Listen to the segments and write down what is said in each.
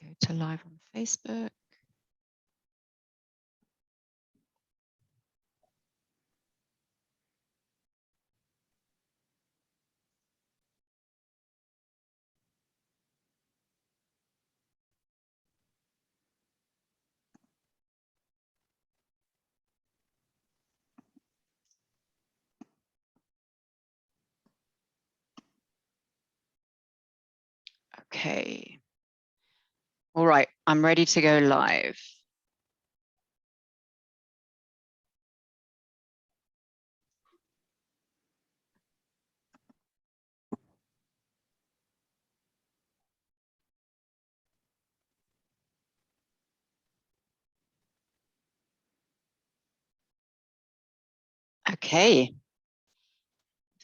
Go to live on Facebook. Okay. All right, I'm ready to go live. Okay.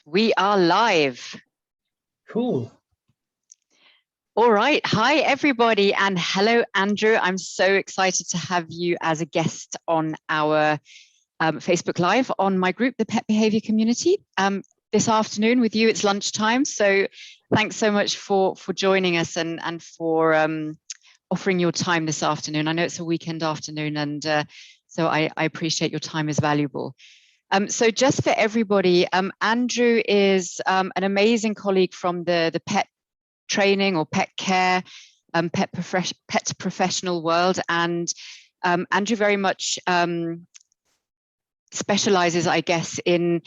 We are live. Cool. All right. Hi, everybody. And hello, Andrew. I'm so excited to have you as a guest on our Facebook Live on my group, the Pet Behavior Community. This afternoon with you, it's lunchtime. So thanks so much for joining us and for offering your time this afternoon. I know it's a weekend afternoon, and so I appreciate your time is valuable. So just for everybody, Andrew is an amazing colleague from the pet training or pet care, pet professional world. And Andrew very much specializes, I guess, in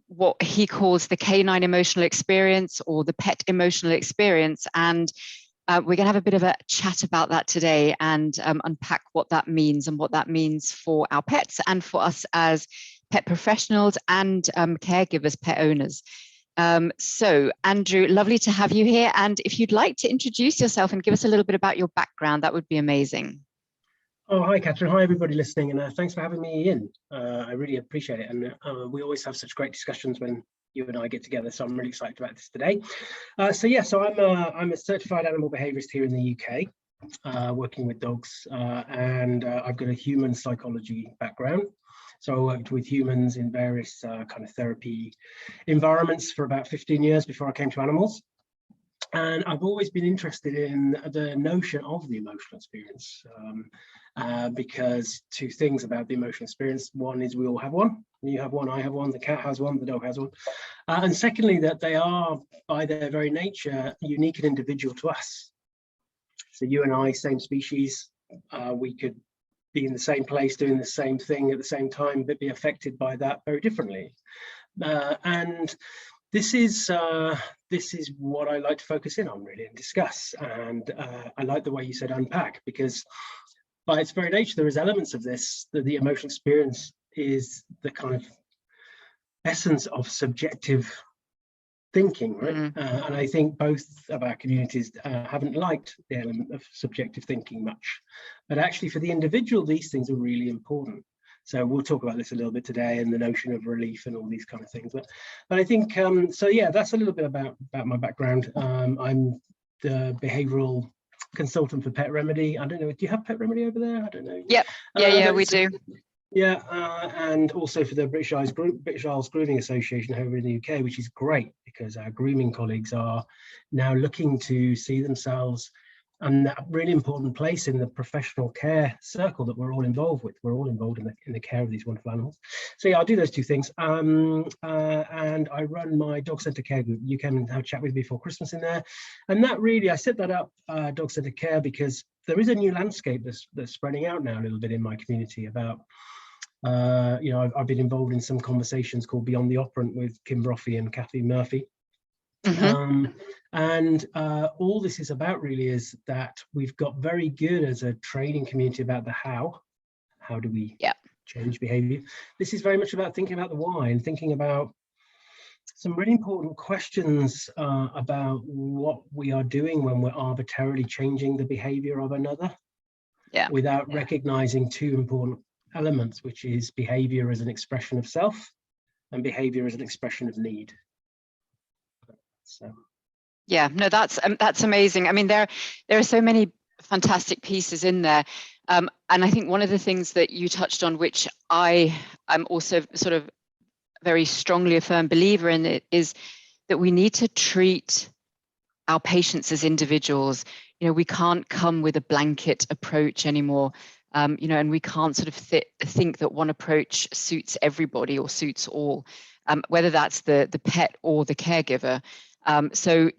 what he calls the canine emotional experience or the pet emotional experience. And we're going to have a bit of a chat about that today and unpack what that means and what that means for our pets and for us as pet professionals and caregivers, pet owners. So Andrew, lovely to have you here. And if you'd like to introduce yourself and give us a little bit about your background, that would be amazing. Oh, hi, Katrin. Hi, everybody listening. And thanks for having me in. I really appreciate it. And we always have such great discussions when you and I get together. So I'm really excited about this today. So I'm a certified animal behaviorist here in the UK, working with dogs. And I've got a human psychology background. So I worked with humans in various kind of therapy environments for about 15 years before I came to animals. And I've always been interested in the notion of the emotional experience because two things about the emotional experience. One is we all have one. You have one, I have one, the cat has one, the dog has one. And secondly, that they are, by their very nature, unique and individual to us. So you and I, same species, we could be in the same place doing the same thing at the same time, but be affected by that very differently. And this is what I like to focus in on really and discuss. And I like the way you said unpack, because by its very nature, there is elements of this, that the emotional experience is the kind of essence of subjective thinking, right? And I think both of our communities haven't liked the element of subjective thinking much, but actually for the individual, these things are really important. So we'll talk about this a little bit today and the notion of relief and all these kind of things. But I think, so yeah, that's a little bit about my background. I'm the behavioral consultant for Pet Remedy. I don't know, do you have Pet Remedy over there? I don't know. Yep. Yeah, we do. Yeah, and also for the British Isles Grooming Association over in the UK, which is great because our grooming colleagues are now looking to see themselves and that really important place in the professional care circle that we're all involved with. We're all involved in the care of these wonderful animals. So yeah, I'll do those two things. And I run my dog centre care group. You came and have a chat with me before Christmas in there. And that really, I set that up, dog centre care, because there is a new landscape that's spreading out now a little bit in my community about, you know, I've been involved in some conversations called Beyond the Operant with Kim Brophy and Kathleen Murphy. And all this is about really is that we've got very good as a training community about the how do we change behavior. This is very much about thinking about the why and thinking about some really important questions about what we are doing when we're arbitrarily changing the behavior of another without recognizing two important elements, which is behavior as an expression of self and behavior as an expression of need. So yeah, no, that's amazing. I mean, there are so many fantastic pieces in there, and I think one of the things that you touched on, which I am also sort of very strongly a firm believer in, it is that we need to treat our patients as individuals. we can't come with a blanket approach anymore. And we can't sort of think that one approach suits everybody or suits all, whether that's the pet or the caregiver. So,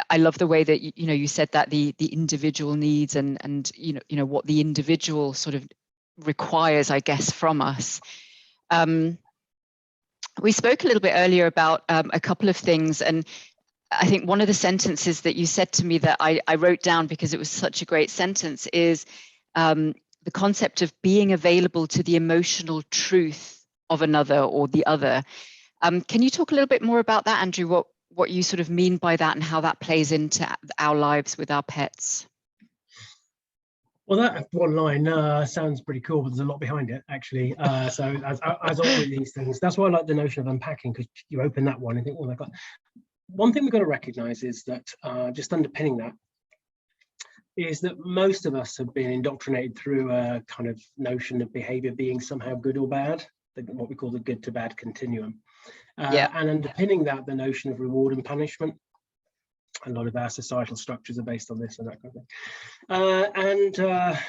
I love the way that you said that the individual needs and what the individual sort of requires, I guess, from us. We spoke a little bit earlier about a couple of things, and I think one of the sentences that you said to me that I wrote down because it was such a great sentence is the concept of being available to the emotional truth of another or the other. Can you talk a little bit more about that, Andrew? What you sort of mean by that and how that plays into our lives with our pets? Well, that one line sounds pretty cool, but there's a lot behind it, actually. So as all with these things, that's why I like the notion of unpacking, because you open that one and think, well, I've got... One thing we've got to recognize is that just underpinning that is that most of us have been indoctrinated through a kind of notion of behavior being somehow good or bad, what we call the good to bad continuum. And underpinning that, the notion of reward and punishment. A lot of our societal structures are based on this and that kind of thing.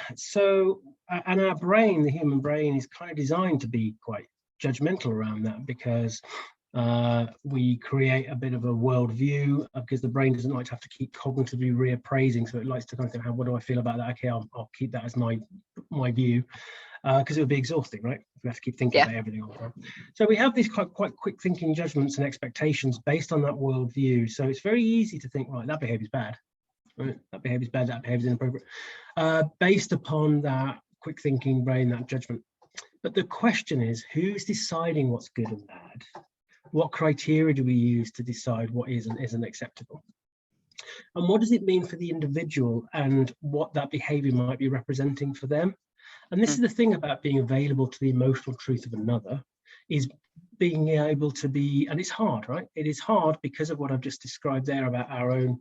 And our brain, the human brain, is kind of designed to be quite judgmental around that, because we create a bit of a worldview, because the brain doesn't like to have to keep cognitively reappraising, so it likes to kind of think, what do I feel about that? Okay, I'll keep that as my view, because it would be exhausting, right? We have to keep thinking about everything all the time. So we have these quite quick thinking judgments and expectations based on that worldview. So it's very easy to think, right, that behavior is bad, right? That behavior is bad, that behavior is inappropriate, based upon that quick thinking brain, that judgment. But the question is, who's deciding what's good and bad? What criteria do we use to decide what is and isn't acceptable? And what does it mean for the individual and what that behavior might be representing for them? And this is the thing about being available to the emotional truth of another, is being able to be, and it's hard, right? It is hard because of what I've just described there about our own,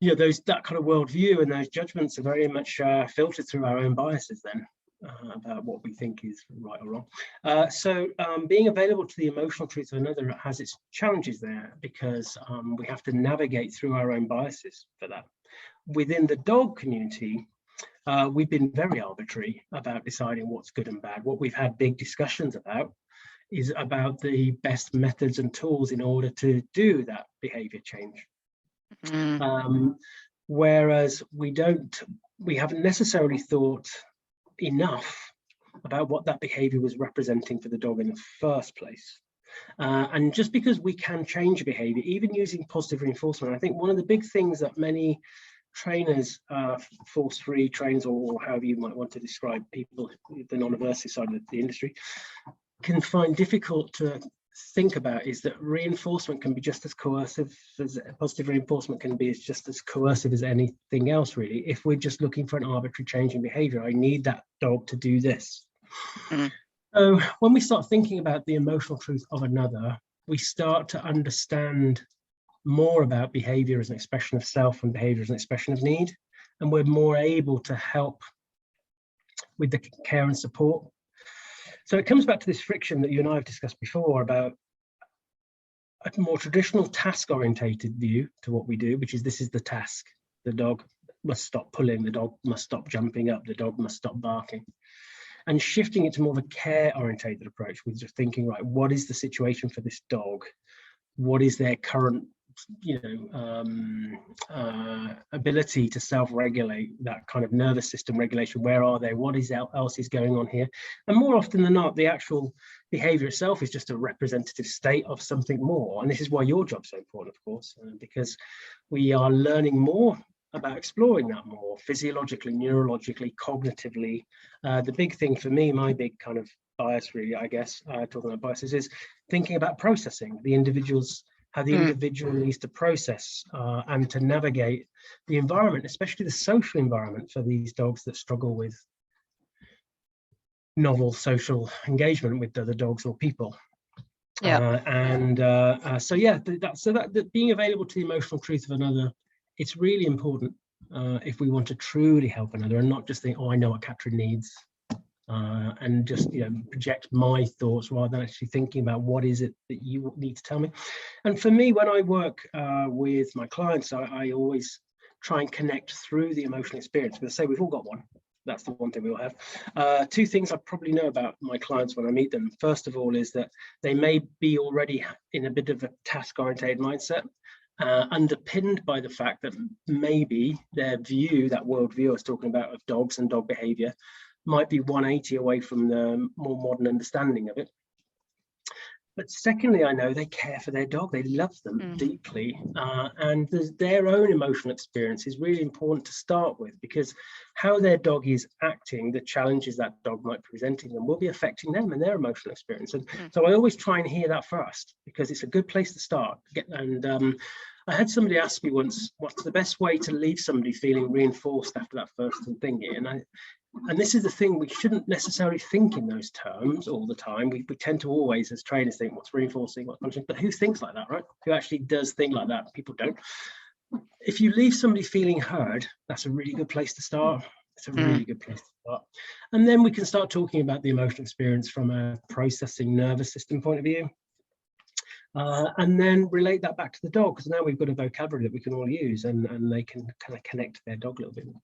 that kind of worldview, and those judgments are very much filtered through our own biases then. About what we think is right or wrong. So being available to the emotional truth of another has its challenges there, because we have to navigate through our own biases for that. Within the dog community, we've been very arbitrary about deciding what's good and bad. What we've had big discussions about is about the best methods and tools in order to do that behavior change. Whereas we haven't necessarily thought enough about what that behavior was representing for the dog in the first place. And just because we can change behavior, even using positive reinforcement, I think one of the big things that many trainers, force-free trainers, or however you might want to describe people, the non-aversive side of the industry, can find difficult to think about is that reinforcement can be just as coercive as positive reinforcement can be, just as coercive as anything else, really. If we're just looking for an arbitrary change in behavior, I need that dog to do this. So when we start thinking about the emotional truth of another, we start to understand more about behavior as an expression of self and behavior as an expression of need, and we're more able to help with the care and support. So it comes back to this friction that you and I have discussed before about a more traditional task-orientated view to what we do, which is this is the task. The dog must stop pulling, the dog must stop jumping up, the dog must stop barking. And shifting it to more of a care-orientated approach with just thinking, right, what is the situation for this dog? What is their current ability to self-regulate, that kind of nervous system regulation? Where are they? What else is going on here? And more often than not, the actual behavior itself is just a representative state of something more. And this is why your job's so important, of course, because we are learning more about exploring that more physiologically, neurologically, cognitively. The big thing for me, my big kind of bias, really, I guess, talking about biases, is thinking about processing the individual's, how the individual needs to process and to navigate the environment, especially the social environment for these dogs that struggle with novel social engagement with other dogs or people. That being available to the emotional truth of another, it's really important if we want to truly help another and not just think, oh, I know what Katrin needs. And just project my thoughts rather than actually thinking about what is it that you need to tell me. And for me, when I work with my clients, I always try and connect through the emotional experience. Because say we've all got one. That's the one thing we all have. Two things I probably know about my clients when I meet them. First of all is that they may be already in a bit of a task-oriented mindset, underpinned by the fact that maybe their view, that worldview I was talking about of dogs and dog behavior, might be 180 away from the more modern understanding of it. But secondly, I know they care for their dog. They love them deeply. And their own emotional experience is really important to start with, because how their dog is acting, the challenges that dog might be presenting them, will be affecting them and their emotional experience. And so I always try and hear that first, because it's a good place to start. I had somebody ask me once, what's the best way to leave somebody feeling reinforced after that first thingy? And this is the thing, we shouldn't necessarily think in those terms all the time. We tend to always, as trainers, think what's reinforcing, what's punishing, but who thinks like that, right? Who actually does think like that? People don't. If you leave somebody feeling heard, that's a really good place to start. It's a really good place to start. And then we can start talking about the emotional experience from a processing nervous system point of view. And then relate that back to the dog, because now we've got a vocabulary that we can all use, and they can kind of connect to their dog a little bit more.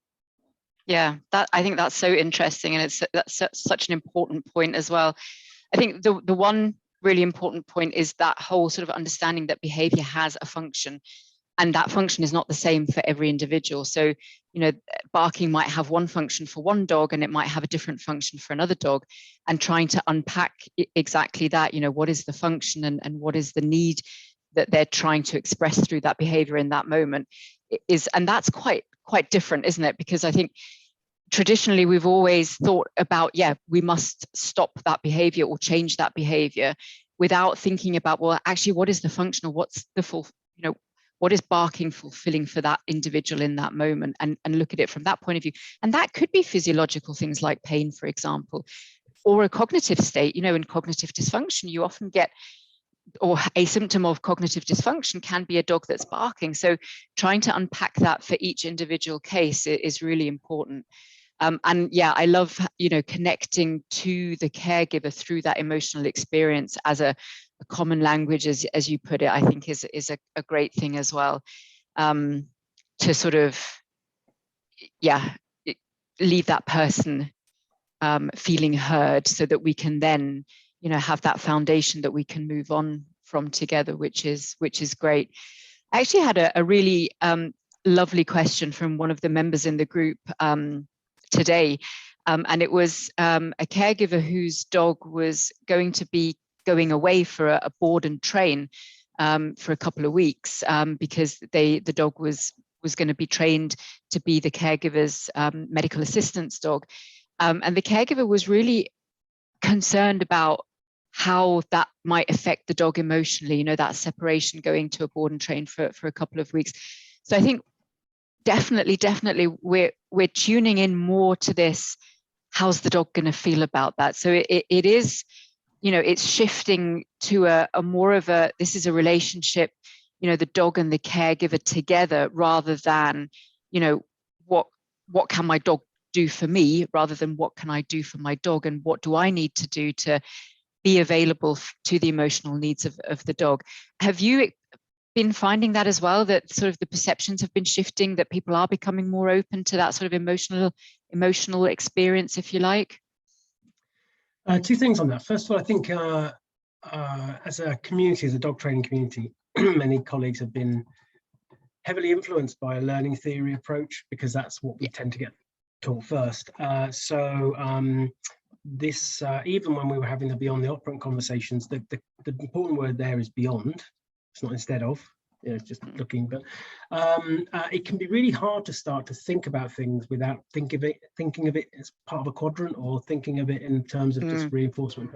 Yeah, I think that's so interesting, and that's such an important point as well. I think the one really important point is that whole sort of understanding that behavior has a function, and that function is not the same for every individual. So, you know, barking might have one function for one dog and it might have a different function for another dog, and trying to unpack exactly that, you know, what is the function and what is the need that they're trying to express through that behavior in that moment is, and that's quite different, isn't it? Because I think traditionally we've always thought about, yeah, we must stop that behavior or change that behavior, without thinking about, well, actually, what is the function, or what's the full, you know, what is barking fulfilling for that individual in that moment, and look at it from that point of view. And that could be physiological things like pain, for example, or a cognitive state. You know, in cognitive dysfunction, you often get, or a symptom of cognitive dysfunction can be a dog that's barking. So trying to unpack that for each individual case is really important. And yeah, I love, you know, connecting to the caregiver through that emotional experience as a common language, as you put it, I think is a great thing as well. To sort of, yeah, leave that person feeling heard, so that we can then, you know, have that foundation that we can move on from together, which is great. I actually had a really lovely question from one of the members in the group today, and it was a caregiver whose dog was going to be going away for a board and train for a couple of weeks, because the dog was going to be trained to be the caregiver's medical assistance dog, and the caregiver was really concerned about how that might affect the dog emotionally, you know, that separation, going to a board and train for a couple of weeks. So I think definitely we're tuning in more to this, how's the dog going to feel about that? So it is, you know, it's shifting to a more of a, this is a relationship, you know, the dog and the caregiver together, rather than, you know, what can my dog do for me, rather than what can I do for my dog, and what do I need to do to be available to the emotional needs of the dog. Have you been finding that as well, that sort of the perceptions have been shifting, that people are becoming more open to that sort of emotional experience, if you like? Two things on that. First of all, I think as a community, as a dog training community, many colleagues have been heavily influenced by a learning theory approach, because that's what we tend to get taught first. This even when we were having the beyond the operant conversations, the important word there is beyond. It's not instead of, you know, it's just looking. But it can be really hard to start to think about things without thinking of it as part of a quadrant, or thinking of it in terms of just reinforcement.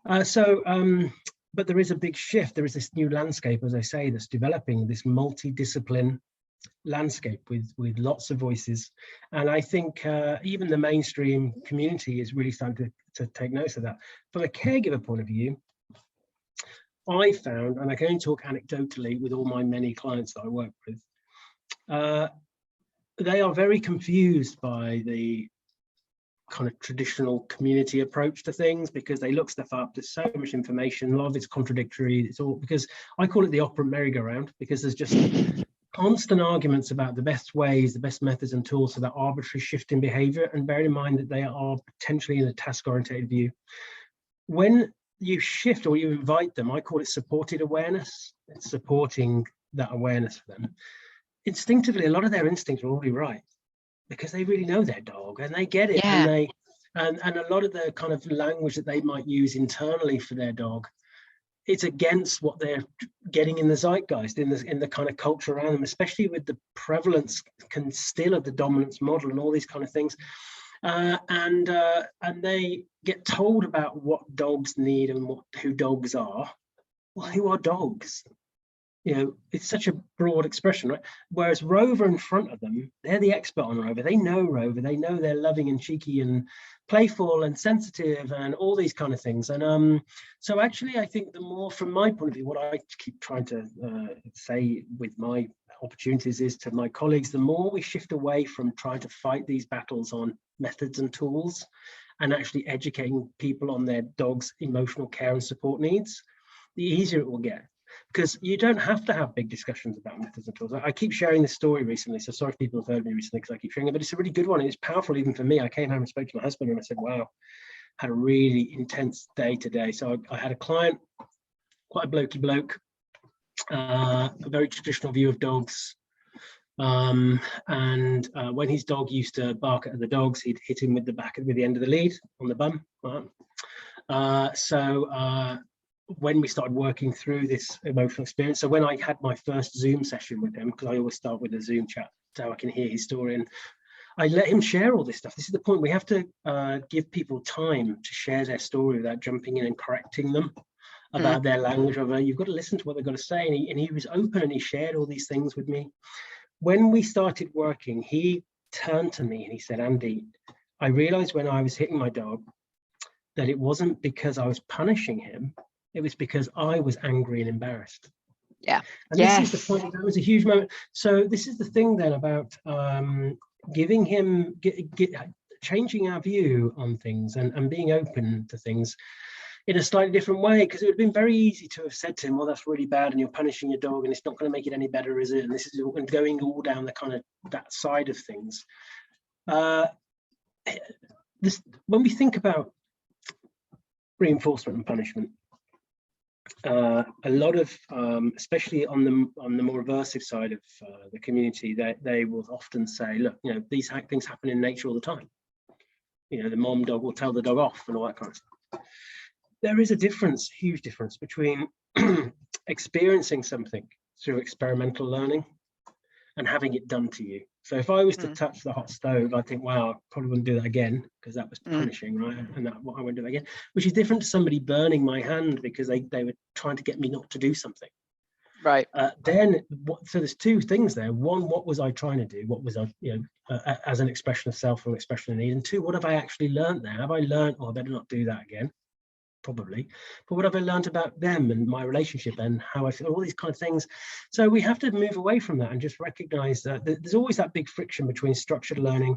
But there is a big shift. There is this new landscape, as I say, that's developing, this multidiscipline landscape with lots of voices, and I think even the mainstream community is really starting to take notice of that. From a caregiver point of view, I found, and I can only talk anecdotally with all my many clients that I work with, they are very confused by the kind of traditional community approach to things, because they look stuff up, there's so much information, a lot of it's contradictory, it's all, because I call it the operant merry-go-round, because there's just constant arguments about the best ways, the best methods and tools for that arbitrary shift in behavior, and bearing in mind that they are potentially in a task-oriented view. When you shift or you invite them, I call it supported awareness. It's supporting that awareness for them. Instinctively, a lot of their instincts are already right, because they really know their dog and they get it. Yeah. And a lot of the kind of language that they might use internally for their dog, it's against what they're getting in the zeitgeist, in the kind of culture around them, especially with the prevalence still of the dominance model and all these kind of things. And they get told about what dogs need and who dogs are. Well, who are dogs? You know, it's such a broad expression, right? Whereas Rover in front of them, they're the expert on Rover. They know Rover. They know they're loving and cheeky and playful and sensitive and all these kind of things. And so actually, I think the more, from my point of view, what I keep trying to say with my opportunities is to my colleagues, the more we shift away from trying to fight these battles on methods and tools and actually educating people on their dog's emotional care and support needs, the easier it will get. Because you don't have to have big discussions about methods and tools. I keep sharing this story recently, so sorry if people have heard me recently because I keep sharing it, but it's a really good one. It's powerful even for me. I came home and spoke to my husband and I said, wow, had a really intense day today. So I had a client, quite a blokey bloke, a very traditional view of dogs. And when his dog used to bark at the dogs, he'd hit him with the end of the lead on the bum. When we started working through this emotional experience, so when I had my first Zoom session with him, because I always start with a Zoom chat so I can hear his story, and I let him share all this stuff. This is the point. We have to give people time to share their story without jumping in and correcting them about their language. You've got to listen to what they've got to say. And he was open and he shared all these things with me. When we started working, he turned to me and he said, Andy, I realized when I was hitting my dog that it wasn't because I was punishing him. It was because I was angry and embarrassed. Yeah. And this is the point. That was a huge moment. So this is the thing then about giving him, changing our view on things and being open to things in a slightly different way, because it would have been very easy to have said to him, well, that's really bad and you're punishing your dog and it's not going to make it any better, is it? And this is going all down the kind of that side of things. When we think about reinforcement and punishment, a lot of, especially on the more aversive side of the community, they will often say, look, you know, these things happen in nature all the time. You know, the mom dog will tell the dog off and all that kind of stuff. There is a difference, huge difference between experiencing something through experimental learning and having it done to you. So if I was to touch the hot stove, I think, wow, I probably wouldn't do that again because that was punishing, right? And I wouldn't do that again, which is different to somebody burning my hand because they were trying to get me not to do something. Right. So there's two things there. One, what was I trying to do? What was I, as an expression of self or expression of need? And two, what have I actually learned there? Have I learned, oh, I better not do that again? Probably. But what have I learned about them and my relationship and how I feel, all these kind of things. So we have to move away from that and just recognize that there's always that big friction between structured learning,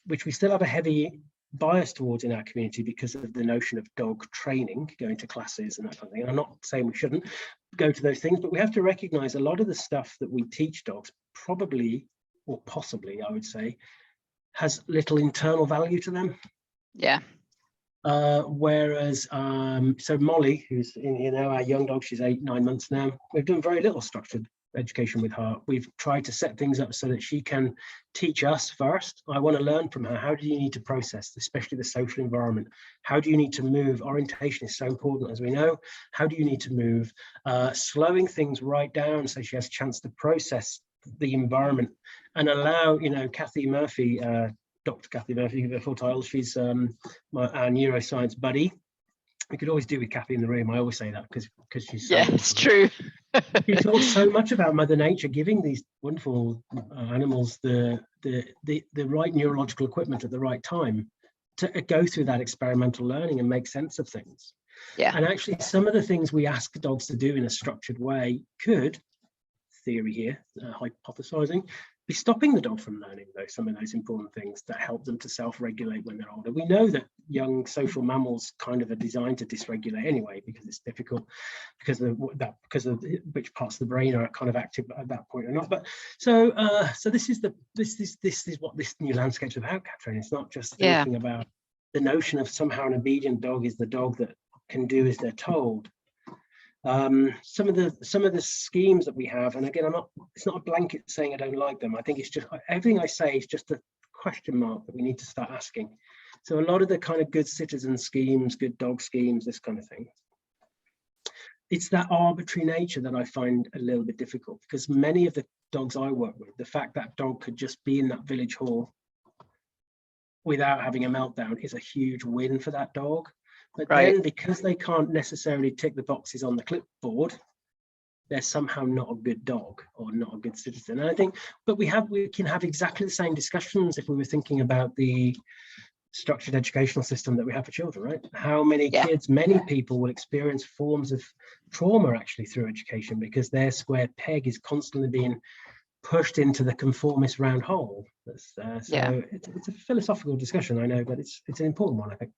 which we still have a heavy bias towards in our community because of the notion of dog training, going to classes and that kind of thing. And I'm not saying we shouldn't go to those things, but we have to recognize a lot of the stuff that we teach dogs probably, or possibly, I would say, has little internal value to them. Yeah. Whereas so Molly, who's our young dog, she's 8-9 months now, we've done very little structured education with her. We've tried to set things up so that she can teach us first. I want to learn from her, how do you need to process, especially the social environment? How do you need to move? Orientation is so important, as we know. How do you need to move? Slowing things right down so she has a chance to process the environment and allow, Kathy Murphy, Dr. Kathy Murphy, the full title, she's our neuroscience buddy. We could always do with Kathy in the room. I always say that because she's so awesome. It's true. She talks so much about Mother Nature giving these wonderful animals the right neurological equipment at the right time to go through that experimental learning and make sense of things. Yeah. And actually, some of the things we ask dogs to do in a structured way could, theory here, hypothesizing, be stopping the dog from learning some of those important things that help them to self-regulate when they're older. We know that young social mammals kind of are designed to dysregulate anyway, because it's difficult, because of which parts of the brain are kind of active at that point or not. But so this is what this new landscape's about, Katrin. It's not just thinking about the notion of somehow an obedient dog is the dog that can do as they're told. Some of the schemes that we have, and again, it's not a blanket saying I don't like them. I think it's just, everything I say is just a question mark that we need to start asking. So a lot of the kind of good citizen schemes, good dog schemes, this kind of thing, it's that arbitrary nature that I find a little bit difficult, because many of the dogs I work with, the fact that dog could just be in that village hall without having a meltdown is a huge win for that dog. But then, because they can't necessarily tick the boxes on the clipboard, they're somehow not a good dog or not a good citizen. And I think, but we can have exactly the same discussions if we were thinking about the structured educational system that we have for children, right? How many kids, many people will experience forms of trauma actually through education, because their square peg is constantly being pushed into the conformist round hole. It's a philosophical discussion, I know, but it's an important one, I think.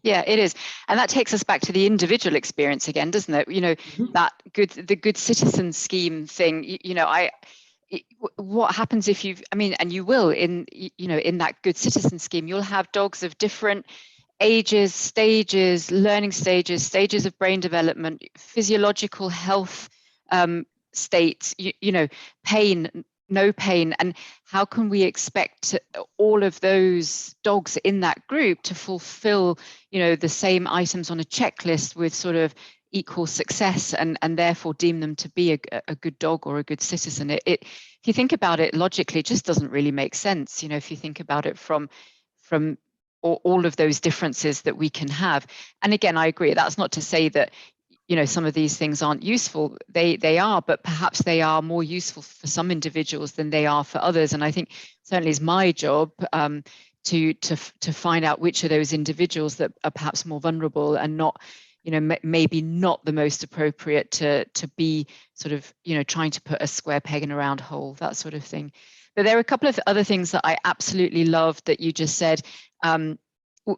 Yeah, it is. And that takes us back to the individual experience again, doesn't it? You know, the good citizen scheme thing, what happens if and you will in that good citizen scheme, you'll have dogs of different ages, stages, learning stages of brain development, physiological health states, pain, no pain. And how can we expect all of those dogs in that group to fulfill, the same items on a checklist with sort of equal success, and therefore deem them to be a good dog or a good citizen? If you think about it logically, it just doesn't really make sense. If you think about it from all of those differences that we can have. And again, I agree, that's not to say that some of these things aren't useful. They are, but perhaps they are more useful for some individuals than they are for others. And I think certainly it's my job to find out which of those individuals that are perhaps more vulnerable and not, maybe not the most appropriate to be sort of, trying to put a square peg in a round hole, that sort of thing. But there are a couple of other things that I absolutely love that you just said.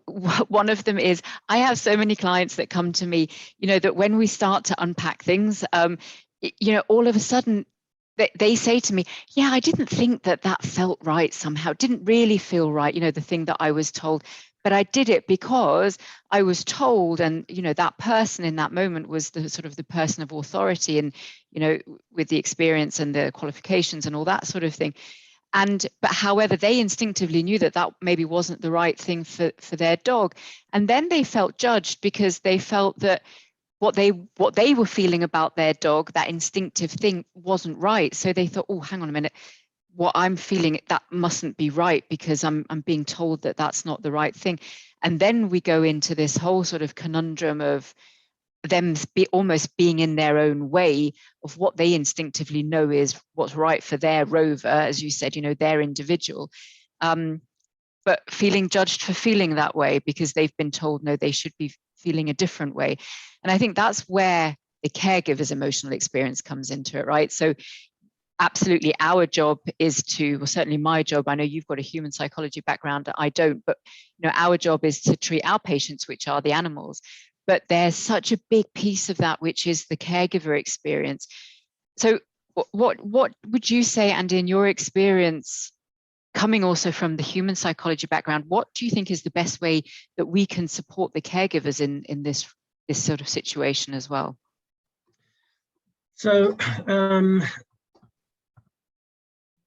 One of them is, I have so many clients that come to me, that when we start to unpack things, all of a sudden they say to me, yeah, I didn't think that felt right somehow. It didn't really feel right, the thing that I was told, but I did it because I was told. And, that person in that moment was the sort of the person of authority and, with the experience and the qualifications and all that sort of thing. But however, they instinctively knew that maybe wasn't the right thing for their dog. And then they felt judged because they felt that what they were feeling about their dog, that instinctive thing, wasn't right. So they thought, oh, hang on a minute, what I'm feeling, that mustn't be right because I'm being told that that's not the right thing. And then we go into this whole sort of conundrum of them almost being in their own way of what they instinctively know is what's right for their rover, as you said, their individual, but feeling judged for feeling that way because they've been told, no, they should be feeling a different way. And I think that's where the caregiver's emotional experience comes into it, right? So absolutely, our job is well, certainly my job, I know you've got a human psychology background, I don't, but our job is to treat our patients, which are the animals. But there's such a big piece of that, which is the caregiver experience. So what would you say, Andy, in your experience, coming also from the human psychology background, what do you think is the best way that we can support the caregivers in this sort of situation as well? So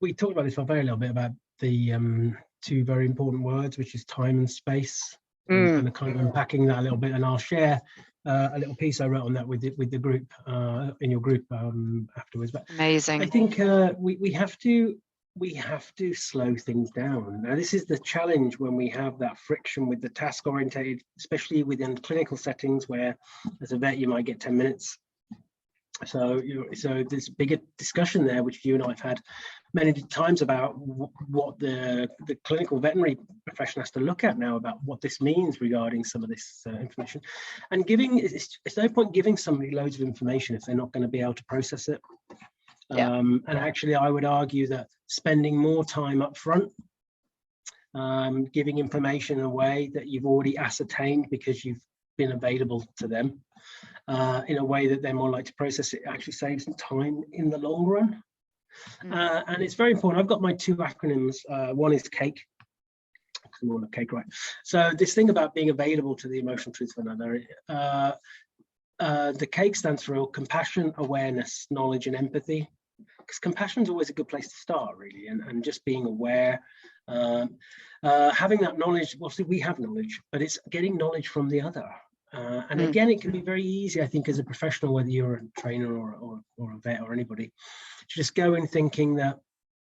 we talked about this a little bit about the two very important words, which is time and space. And kind of unpacking that a little bit, and I'll share a little piece I wrote on that with the group in your group afterwards. But amazing. I think we have to slow things down. Now, this is the challenge when we have that friction with the task orientated, especially within clinical settings where, as a vet, you might get 10 minutes. So there's a bigger discussion there, which you and I have had many times about what the clinical veterinary profession has to look at now about what this means regarding some of this information. And it's no point giving somebody loads of information if they're not going to be able to process it. And actually, I would argue that spending more time up front, giving information away that you've already ascertained because you've been available to them in a way that they're more likely to process it. Actually saves them time in the long run. And it's very important. I've got my 2 acronyms. One is CAKE. We all have cake, right? So this thing about being available to the emotional truth of another, the CAKE stands for compassion, awareness, knowledge, and empathy. Because compassion is always a good place to start, really, and just being aware, having that knowledge. Well, see, we have knowledge, but it's getting knowledge from the other. And again, it can be very easy, I think, as a professional, whether you're a trainer or a vet or anybody, to just go in thinking that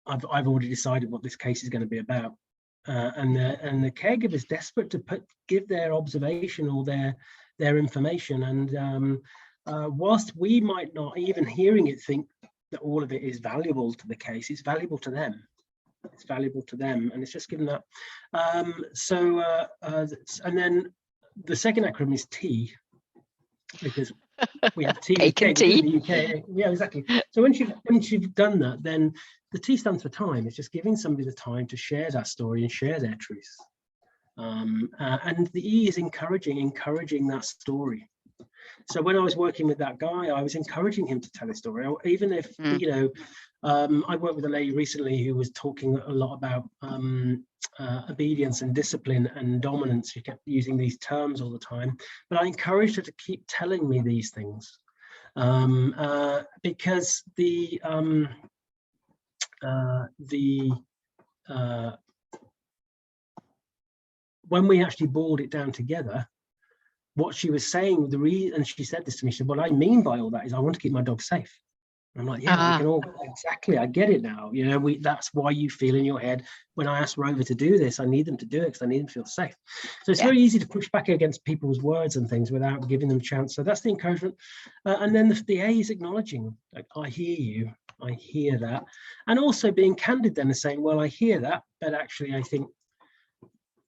I've already decided what this case is going to be about. And the caregiver is desperate to give their observation or their information. And whilst we might not, even hearing it, think that all of it is valuable to the case, it's valuable to them. It's valuable to them, and it's just given that. And then the second acronym is T, because we have tea Cake and tea in the UK. Yeah, exactly. So once you've done that, then the T stands for time. It's just giving somebody the time to share that story and share their truth. And the E is encouraging that story. So when I was working with that guy, I was encouraging him to tell his story, even if, you know, I worked with a lady recently who was talking a lot about obedience and discipline and dominance. She kept using these terms all the time, but I encouraged her to keep telling me these things because when we actually boiled it down together, what she was saying, and she said this to me, she said, what I mean by all that is I want to keep my dog safe. And I'm like, yeah, we can all, exactly, I get it now. You know, that's why you feel in your head, when I ask Rover to do this, I need them to do it because I need them to feel safe. So it's very easy to push back against people's words and things without giving them a chance. So that's the encouragement. And then the A is acknowledging, like, I hear you, I hear that. And also being candid then and saying, well, I hear that, but actually I think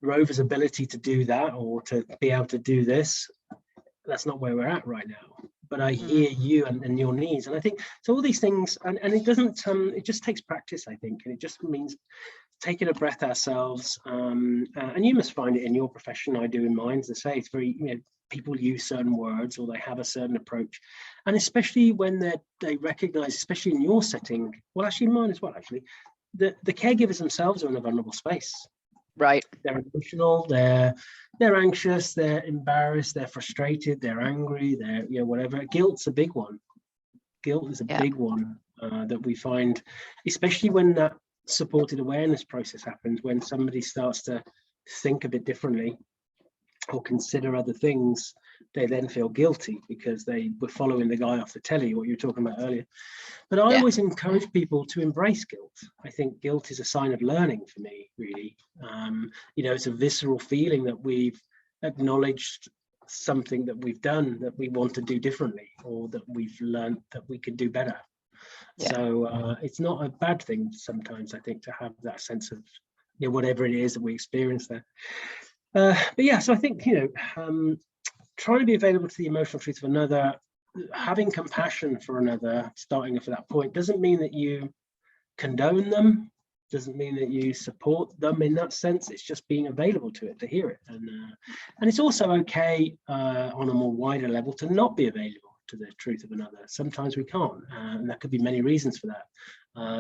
Rover's ability to do that or to be able to do this, that's not where we're at right now. But I hear you and your needs. And I think, so all these things, and it doesn't, it just takes practice, I think. And it just means taking a breath ourselves. And you must find it in your profession, I do in mine. As I say, it's very, you know, people use certain words or they have a certain approach. And especially when they recognize, especially in your setting, well, actually in mine as well, actually, the caregivers themselves are in a vulnerable space. Right. They're emotional, they're anxious, they're embarrassed, they're frustrated, they're angry, they're, you know, whatever. Guilt's a big one. Guilt is a big one that we find, especially when that supported awareness process happens, when somebody starts to think a bit differently or consider other things, they then feel guilty because they were following the guy off the telly, what you were talking about earlier. But I always encourage people to embrace guilt. I think guilt is a sign of learning for me, really. You know, it's a visceral feeling that we've acknowledged something that we've done that we want to do differently, or that we've learned that we could do better. So it's not a bad thing sometimes, I think, to have that sense of, you know, whatever it is that we experience there. But yeah, so I think, you know, trying to be available to the emotional truth of another, having compassion for another, starting off at that point, doesn't mean that you condone them, doesn't mean that you support them in that sense. It's just being available to it, to hear it. And it's also okay on a more wider level to not be available to the truth of another. Sometimes we can't, and there could be many reasons for that.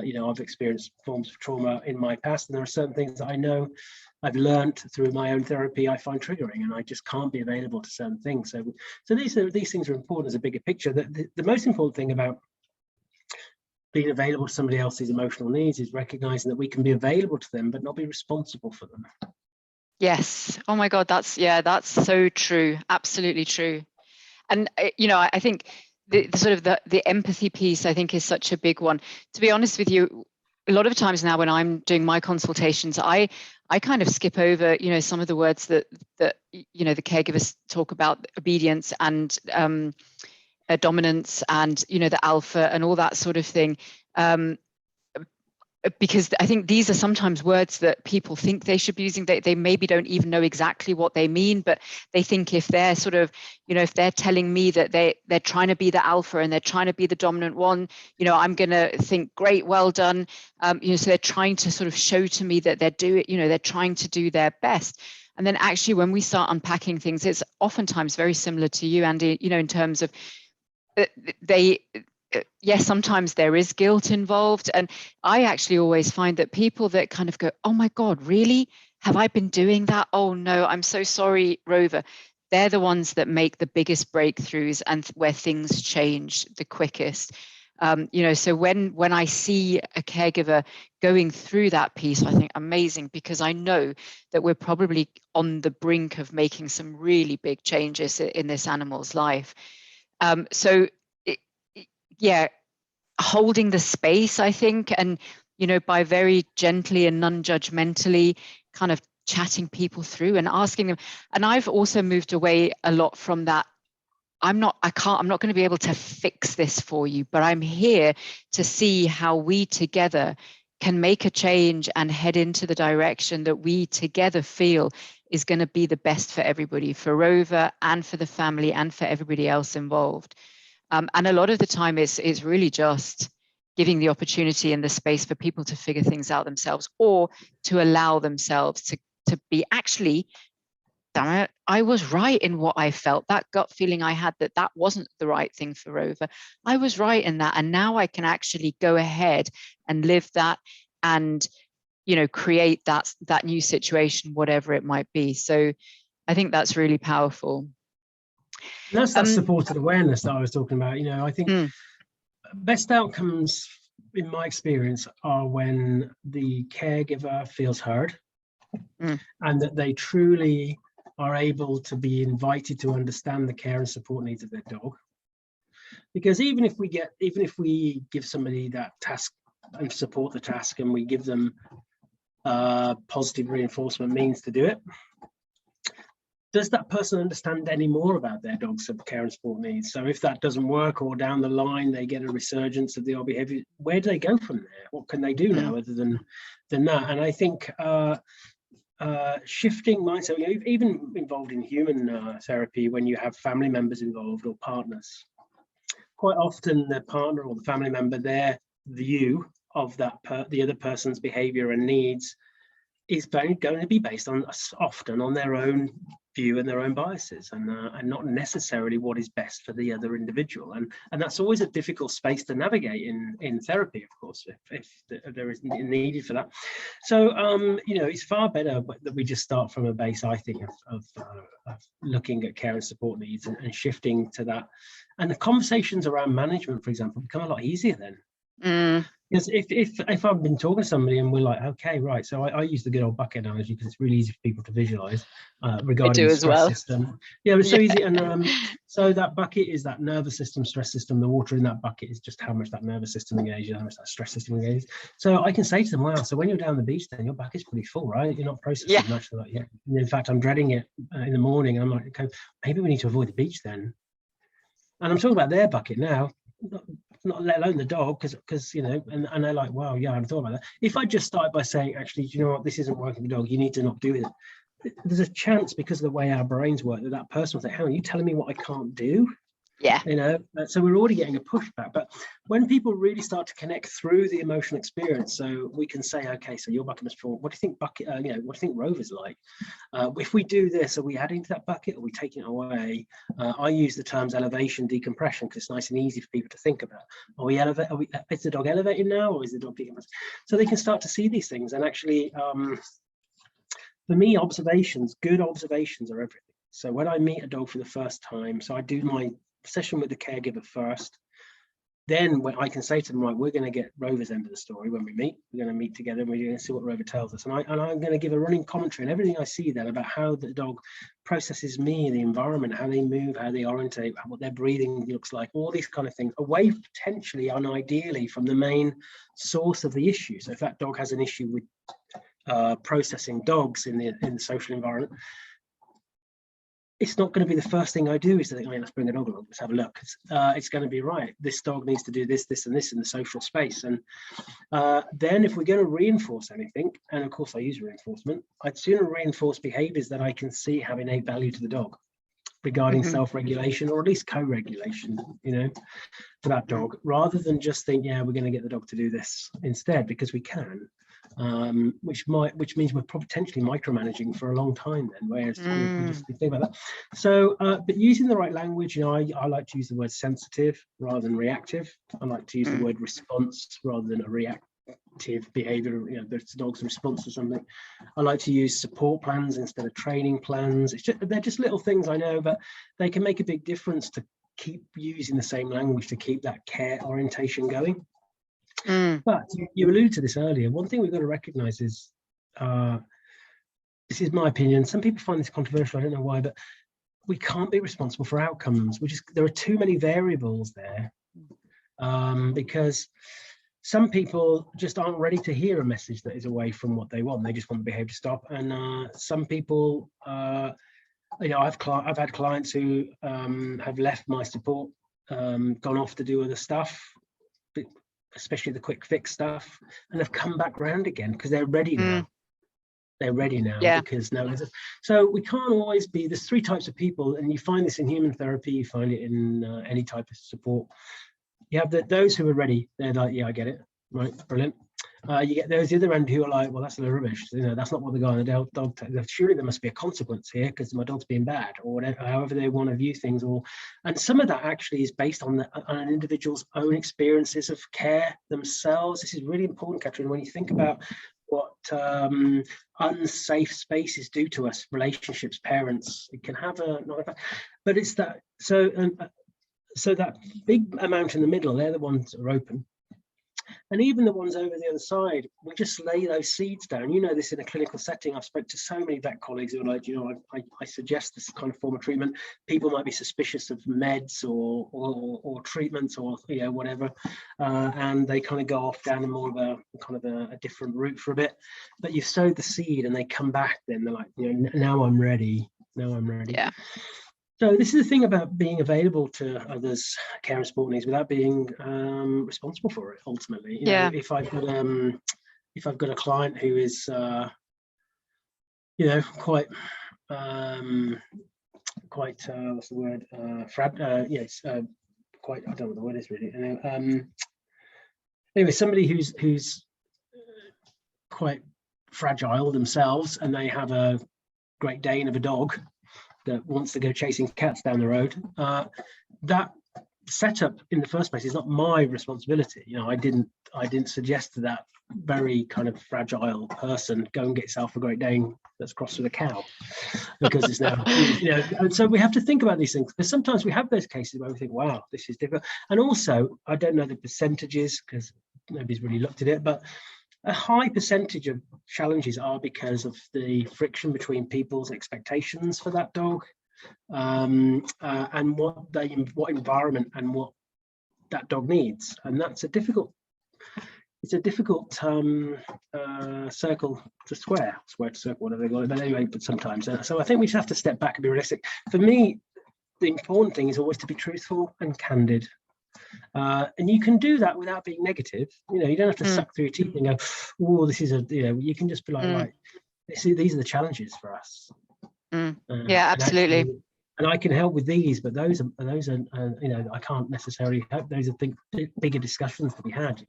You know, I've experienced forms of trauma in my past, and there are certain things that I know I've learned through my own therapy I find triggering, and I just can't be available to certain things. So these things are important as a bigger picture. The most important thing about being available to somebody else's emotional needs is recognizing that we can be available to them but not be responsible for them. Yes. Oh my God, that's so true. Absolutely true. And you know, I think the sort of the empathy piece, I think, is such a big one. To be honest with you, a lot of times now when I'm doing my consultations, I kind of skip over, you know, some of the words that you know, the caregivers talk about, obedience and dominance and, you know, the alpha and all that sort of thing. because I think these are sometimes words that people think they should be using. They maybe don't even know exactly what they mean, but they think if they're sort of, if they're telling me that they're trying to be the alpha and they're trying to be the dominant one, I'm going to think, great, well done. So they're trying to sort of show to me that they're trying to do their best. And then actually, when we start unpacking things, it's oftentimes very similar to you, Andy, in terms of yes, sometimes there is guilt involved. And I actually always find that people that kind of go, oh my God, really? Have I been doing that? Oh no, I'm so sorry, Rover. They're the ones that make the biggest breakthroughs and where things change the quickest. So when I see a caregiver going through that piece, I think amazing, because I know that we're probably on the brink of making some really big changes in this animal's life. Yeah, holding the space, I think, and by very gently and non-judgmentally kind of chatting people through and asking them. And I've also moved away a lot from that. I'm not going to be able to fix this for you, but I'm here to see how we together can make a change and head into the direction that we together feel is going to be the best for everybody, for Rover and for the family and for everybody else involved. And a lot of the time it's really just giving the opportunity and the space for people to figure things out themselves, or to allow themselves to be, actually, damn it, I was right in what I felt. That gut feeling I had that wasn't the right thing for Rover. I was right in that. And now I can actually go ahead and live that and, create that new situation, whatever it might be. So I think that's really powerful. And that's that supported awareness that I was talking about. I think best outcomes, in my experience, are when the caregiver feels heard and that they truly are able to be invited to understand the care and support needs of their dog. Because even if we give somebody that task and support the task, and we give them positive reinforcement means to do it, does that person understand any more about their dog's care and support needs? So if that doesn't work, or down the line they get a resurgence of the old behavior, where do they go from there? What can they do now other than that? And I think shifting mindset, even involved in human therapy, when you have family members involved or partners, quite often the partner or the family member, their view of that the other person's behavior and needs is going to be based often on their own view and their own biases, and not necessarily what is best for the other individual. And that's always a difficult space to navigate in therapy, of course, if there is needed for that. So it's far better that we just start from a base, I think, of looking at care and support needs and shifting to that. And the conversations around management, for example, become a lot easier then. Because if I've been talking to somebody and we're like, okay, right, so I use the good old bucket analogy because it's really easy for people to visualize regarding the stress system. Yeah, it's so easy. And so that bucket is that nervous system, stress system. The water in that bucket is just how much that nervous system engages, how much that stress system engages. So I can say to them, wow, so when you're down the beach, then your bucket's pretty full, right? You're not processing much of that yet. In fact, I'm dreading it in the morning. I'm like, okay, maybe we need to avoid the beach then. And I'm talking about their bucket now. Not let alone the dog, because and they're like, wow, yeah, I hadn't thought about that. If I just started by saying, actually, do you know what, this isn't working for the dog, you need to not do it, there's a chance, because of the way our brains work, that person will say, how are you telling me what I can't do? So we're already getting a pushback. But when people really start to connect through the emotional experience, so we can say, okay, so your bucket must fall. What do you think what do you think Rover's like? If we do this, are we adding to that bucket? Are we taking it away? I use the terms elevation, decompression, because it's nice and easy for people to think about. Is the dog elevating now, or is the dog decompressing? So they can start to see these things. And actually, for me, good observations are everything. So when I meet a dog for the first time, so I do my session with the caregiver first, then when I can say to them, right, we're going to get Rover's end of the story when we meet. We're going to meet together and we're going to see what Rover tells us, and I'm going to give a running commentary and everything I see then about how the dog processes me, the environment, how they move, how they orientate, what their breathing looks like, all these kind of things, away potentially and ideally from the main source of the issue. So if that dog has an issue with processing dogs in the social environment, it's not going to be the first thing I do is to think, let's bring a dog along, let's have a look. It's going to be, right, this dog needs to do this, this, and this in the social space. And then if we're going to reinforce anything, and of course I use reinforcement, I'd sooner reinforce behaviors that I can see have innate value to the dog regarding self-regulation, or at least co-regulation, for that dog, rather than just think, we're going to get the dog to do this instead, because we can. Which means we're potentially micromanaging for a long time then, whereas we just think about that. So but using the right language, I like to use the word sensitive rather than reactive. I like to use the word response rather than a reactive behavior, the dog's response to something. I like to use support plans instead of training plans. They're just little things, I know, but they can make a big difference to keep using the same language to keep that care orientation going. But you alluded to this earlier. One thing we've got to recognize is, this is my opinion, some people find this controversial, I don't know why, but we can't be responsible for outcomes. There are too many variables there, because some people just aren't ready to hear a message that is away from what they want. They just want the behavior to stop. And some people, I've had clients who have left my support, gone off to do other stuff, especially the quick fix stuff, and have come back round again because they're ready now. They're ready now, because now. So we can't always be. There's three types of people, and you find this in human therapy. You find it in any type of support. You have those who are ready. They're like, I get it, right, brilliant. You get those the other end who are like, well, that's a little rubbish. That's not what the guy on the dog. Surely there must be a consequence here because my dog's being bad, or whatever. However they want to view things, and some of that actually is based on an individual's own experiences of care themselves. This is really important, Katrin, when you think about what unsafe spaces do to us, relationships, parents. It can have but it's that. So that big amount in the middle, they're the ones that are open. And even the ones over the other side, we just lay those seeds down. This in a clinical setting. I've spoken to so many vet colleagues who are like, I suggest this kind of form of treatment. People might be suspicious of meds or treatments or whatever, and they kind of go off down more of a different route for a bit. But you've sowed the seed, and they come back. Then they're like, now I'm ready. Now I'm ready. Yeah. So this is the thing about being available to others' care and support needs without being responsible for it. Ultimately, if I've got a client who is, quite what's the word? Quite. I don't know what the word is really. Anyway, somebody who's quite fragile themselves, and they have a Great Dane of a dog that wants to go chasing cats down the road, that setup in the first place is not my responsibility. I didn't suggest to that very kind of fragile person, go and get yourself a Great Dane that's crossed with a cow, because it's now, and so we have to think about these things, because sometimes we have those cases where we think, wow, this is different. And also, I don't know the percentages because nobody's really looked at it, but a high percentage of challenges are because of the friction between people's expectations for that dog, and what environment and what that dog needs. And that's a difficult circle to square to circle, whatever they call it. But anyway, but sometimes. So I think we just have to step back and be realistic. For me, the important thing is always to be truthful and candid. And you can do that without being negative. You don't have to suck through your teeth and go, oh, this is you can just be like, right, these are the challenges for us. Yeah, absolutely. And I can help with these, but those are I can't necessarily help. Those are bigger discussions to be had.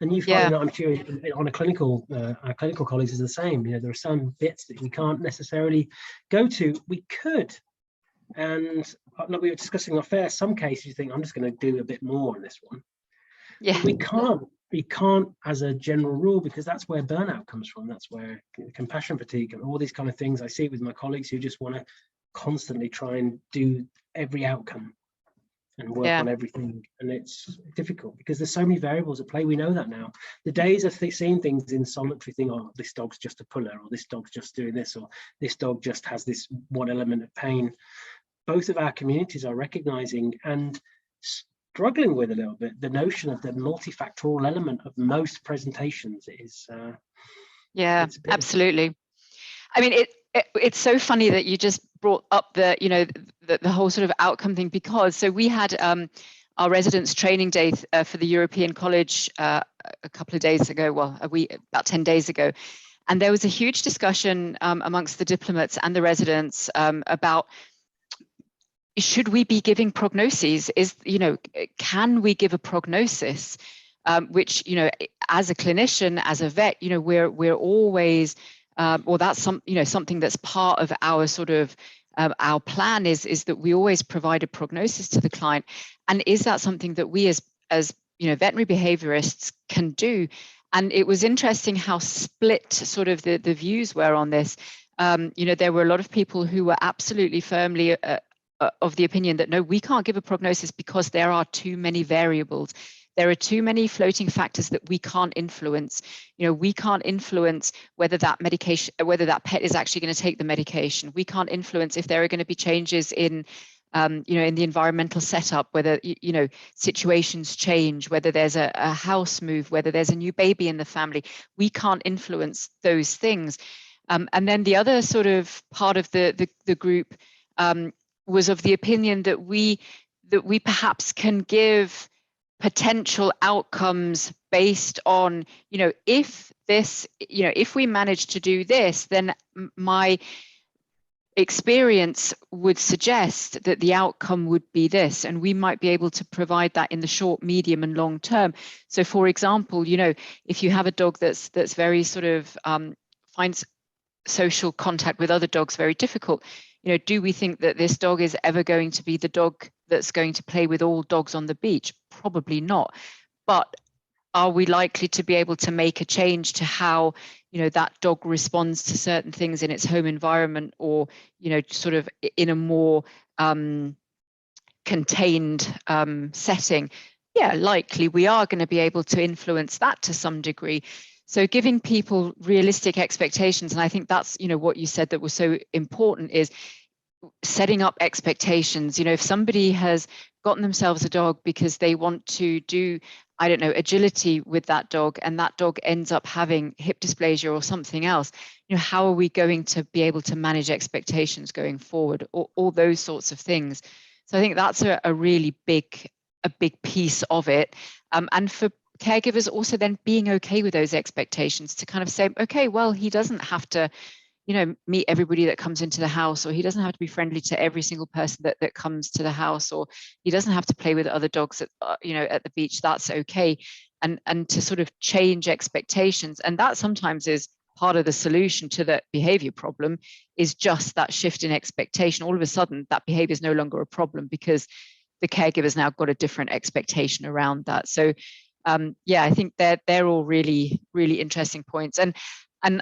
And you find that, I'm sure, on a clinical, our clinical colleagues is the same. There are some bits that we can't necessarily go to. We could. And like we were discussing off air, some cases you think, I'm just going to do a bit more on this one. Yeah. But we can't as a general rule, because that's where burnout comes from. That's where compassion fatigue and all these kind of things. I see it with my colleagues who just want to constantly try and do every outcome and work on everything. And it's difficult because there's so many variables at play. We know that now. The days of seeing things in solitary thing, oh, this dog's just a puller, or this dog's just doing this, or this dog just has this one element of pain. Both of our communities are recognizing and struggling with a little bit the notion of the multifactorial element of most presentations is absolutely. I mean, it's so funny that you just brought up the, you know, the whole sort of outcome thing, because so we had our residents training day for the European College a couple of days ago, well, about 10 days ago. And there was a huge discussion amongst the diplomats and the residents about, should we be giving prognoses? Can we give a prognosis? Which, you know, as a clinician, as a vet, you know, we're always, or that's something that's part of our sort of our plan is that we always provide a prognosis to the client. And is that something that we as you know, veterinary behaviorists can do? And it was interesting how split sort of the views were on this. You know, there were a lot of people who were absolutely firmly of the opinion that no, we can't give a prognosis because there are too many variables. There are too many floating factors that we can't influence. You know, we can't influence whether that medication, whether that pet is actually going to take the medication. We can't influence if there are going to be changes in, you know, in the environmental setup, whether, you know, situations change, whether there's a house move, whether there's a new baby in the family. We can't influence those things. And then the other sort of part of the group was of the opinion that we perhaps can give potential outcomes based on, you know, if this, you know, if we manage to do this, then my experience would suggest that the outcome would be this, and we might be able to provide that in the short, medium and long term. So for example, you know, if you have a dog that's very sort of finds social contact with other dogs very difficult, you know, do we think that this dog is ever going to be the dog that's going to play with all dogs on the beach? Probably not. But are we likely to be able to make a change to how, you know, that dog responds to certain things in its home environment, or, you know, sort of in a more contained setting? Yeah, likely we are going to be able to influence that to some degree. So giving people realistic expectations, and I think that's, you know, what you said that was so important, is setting up expectations. You know, if somebody has gotten themselves a dog because they want to do, I don't know, agility with that dog, and that dog ends up having hip dysplasia or something else, you know, how are we going to be able to manage expectations going forward, or all those sorts of things? So I think that's a really big piece of it. And for caregivers also then being okay with those expectations, to kind of say, okay, well, he doesn't have to, you know, meet everybody that comes into the house, or he doesn't have to be friendly to every single person that comes to the house, or he doesn't have to play with other dogs at, you know, at the beach. That's okay. And to sort of change expectations. And that sometimes is part of the solution to the behavior problem, is just that shift in expectation. All of a sudden that behavior is no longer a problem because the caregiver's now got a different expectation around that. So yeah, I think they're all really, really interesting points. And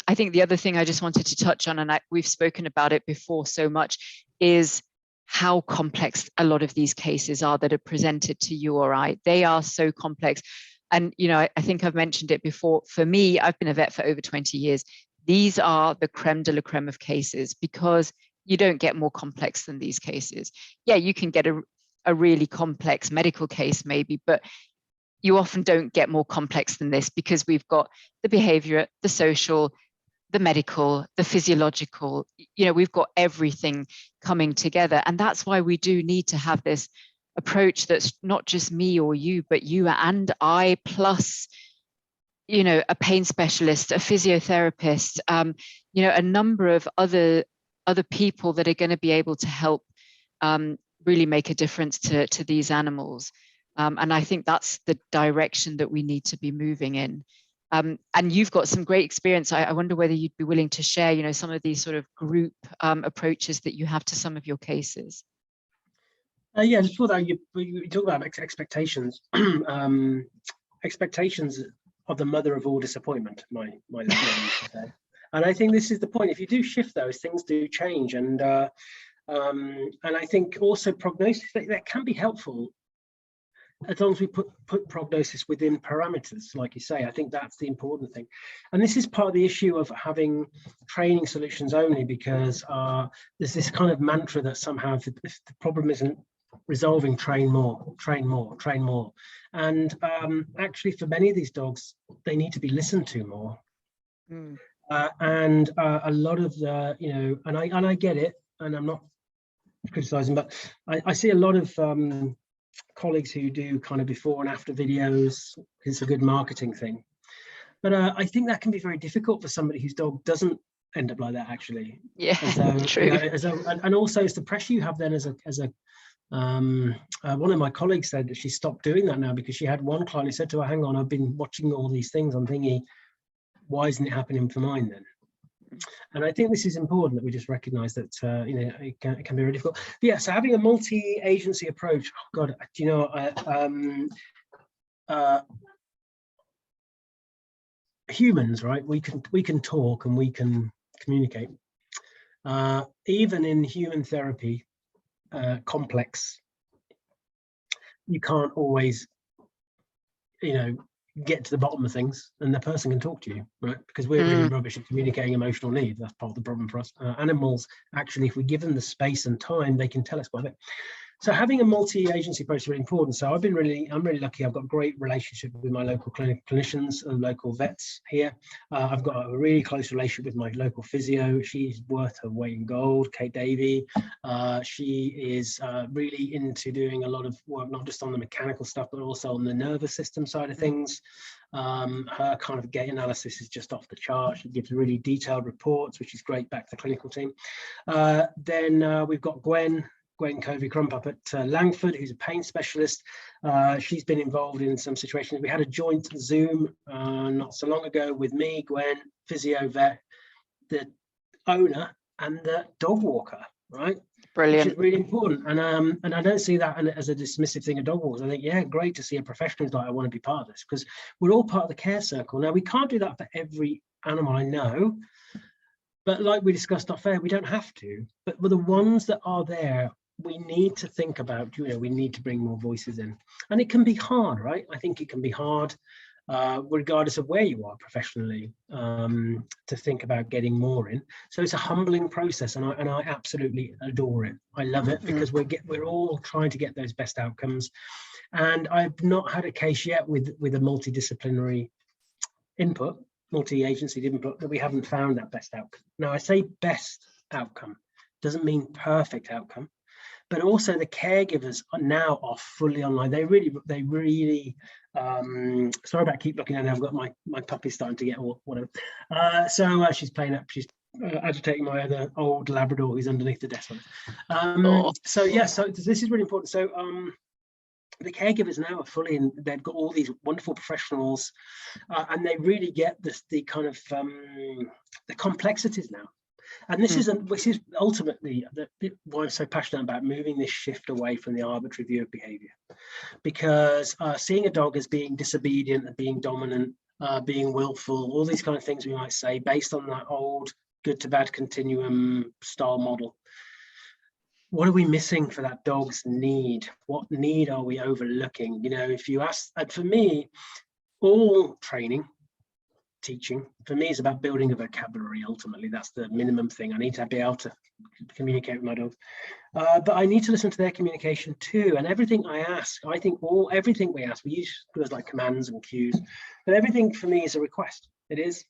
I think the other thing I just wanted to touch on, and we've spoken about it before so much, is how complex a lot of these cases are that are presented to you or I. They are so complex. And, you know, I think I've mentioned it before. For me, I've been a vet for over 20 years. These are the creme de la creme of cases, because you don't get more complex than these cases. Yeah, you can get a really complex medical case maybe, but you often don't get more complex than this, because we've got the behavior, the social, the medical, the physiological, you know, we've got everything coming together. And that's why we do need to have this approach that's not just me or you, but you and I, plus, you know, a pain specialist, a physiotherapist, you know, a number of other people that are going to be able to help really make a difference to these animals. And I think that's the direction that we need to be moving in. And you've got some great experience. I wonder whether you'd be willing to share, you know, some of these sort of group approaches that you have to some of your cases. Yeah, just before that, you talk about expectations. Expectations are the mother of all disappointment, my used to say. And I think this is the point. If you do shift those, things do change. And I think also prognosis, that can be helpful, as long as we put prognosis within parameters, like you say. I think that's the important thing. And this is part of the issue of having training solutions only, because there's this kind of mantra that somehow if the problem isn't resolving, train more, train more, train more. And actually for many of these dogs, they need to be listened to more. And a lot of the, you know, and I get it, and I'm not criticizing, but I see a lot of colleagues who do kind of before and after videos. It's a good marketing thing. But I think that can be very difficult for somebody whose dog doesn't end up like that, actually. Yeah, true. You know, and also it's the pressure you have then as a one of my colleagues said that she stopped doing that now because she had one client who said to her, hang on, I've been watching all these things on thingy, why isn't it happening for mine then? And I think this is important that we just recognize that you know, it can be very difficult. But yeah, so having a multi-agency approach, oh God, do you know, humans, right? We can talk and we can communicate. Even in human therapy, complex, you can't always, you know, get to the bottom of things, and the person can talk to you, right? Because we're really rubbish at communicating emotional needs. That's part of the problem for us. Animals, actually, if we give them the space and time, they can tell us quite a bit. So having a multi-agency approach is really important. So I'm really lucky. I've got a great relationship with my local clinicians and local vets here. I've got a really close relationship with my local physio. She's worth her weight in gold, Kate Davey. She is really into doing a lot of work, not just on the mechanical stuff, but also on the nervous system side of things. Her kind of gait analysis is just off the chart. She gives really detailed reports, which is great back to the clinical team. Then we've got Gwen Covey-Crump up at Langford, who's a pain specialist. She's been involved in some situations. We had a joint Zoom not so long ago with me, Gwen, physio vet, the owner, and the dog walker, right? Brilliant. Which is really important. And I don't see that as a dismissive thing of dog walkers. I think, yeah, great to see a professional who's like, I want to be part of this, because we're all part of the care circle. Now, we can't do that for every animal, I know, but like we discussed off air, we don't have to. But with the ones that are there, we need to think about, you know, we need to bring more voices in. And it can be hard, right? I think it can be hard, regardless of where you are professionally, to think about getting more in. So it's a humbling process, and I absolutely adore it. I love it because we're all trying to get those best outcomes. And I've not had a case yet with a multidisciplinary input, multi-agency input, that we haven't found that best outcome. Now, I say best outcome, doesn't mean perfect outcome. But also the caregivers are fully online. They really sorry about keep looking at it. I've got my puppy starting to get whatever. So she's playing up. She's agitating my other old Labrador who's underneath the desk. So yeah, so this is really important. So the caregivers now are fully in. They've got all these wonderful professionals, and they really get the kind of the complexities now. And this is ultimately why I'm so passionate about moving this shift away from the arbitrary view of behavior, because seeing a dog as being disobedient, being dominant, being willful, all these kind of things we might say based on that old good to bad continuum style model. What are we missing for that dog's need? What need are we overlooking? You know, if you ask, and for me, all training, teaching for me is about building a vocabulary. Ultimately, that's the minimum thing. I need to be able to communicate with my dogs, but I need to listen to their communication too. And everything I ask, I think everything we ask, we use words like commands and cues, but everything for me is a request. It is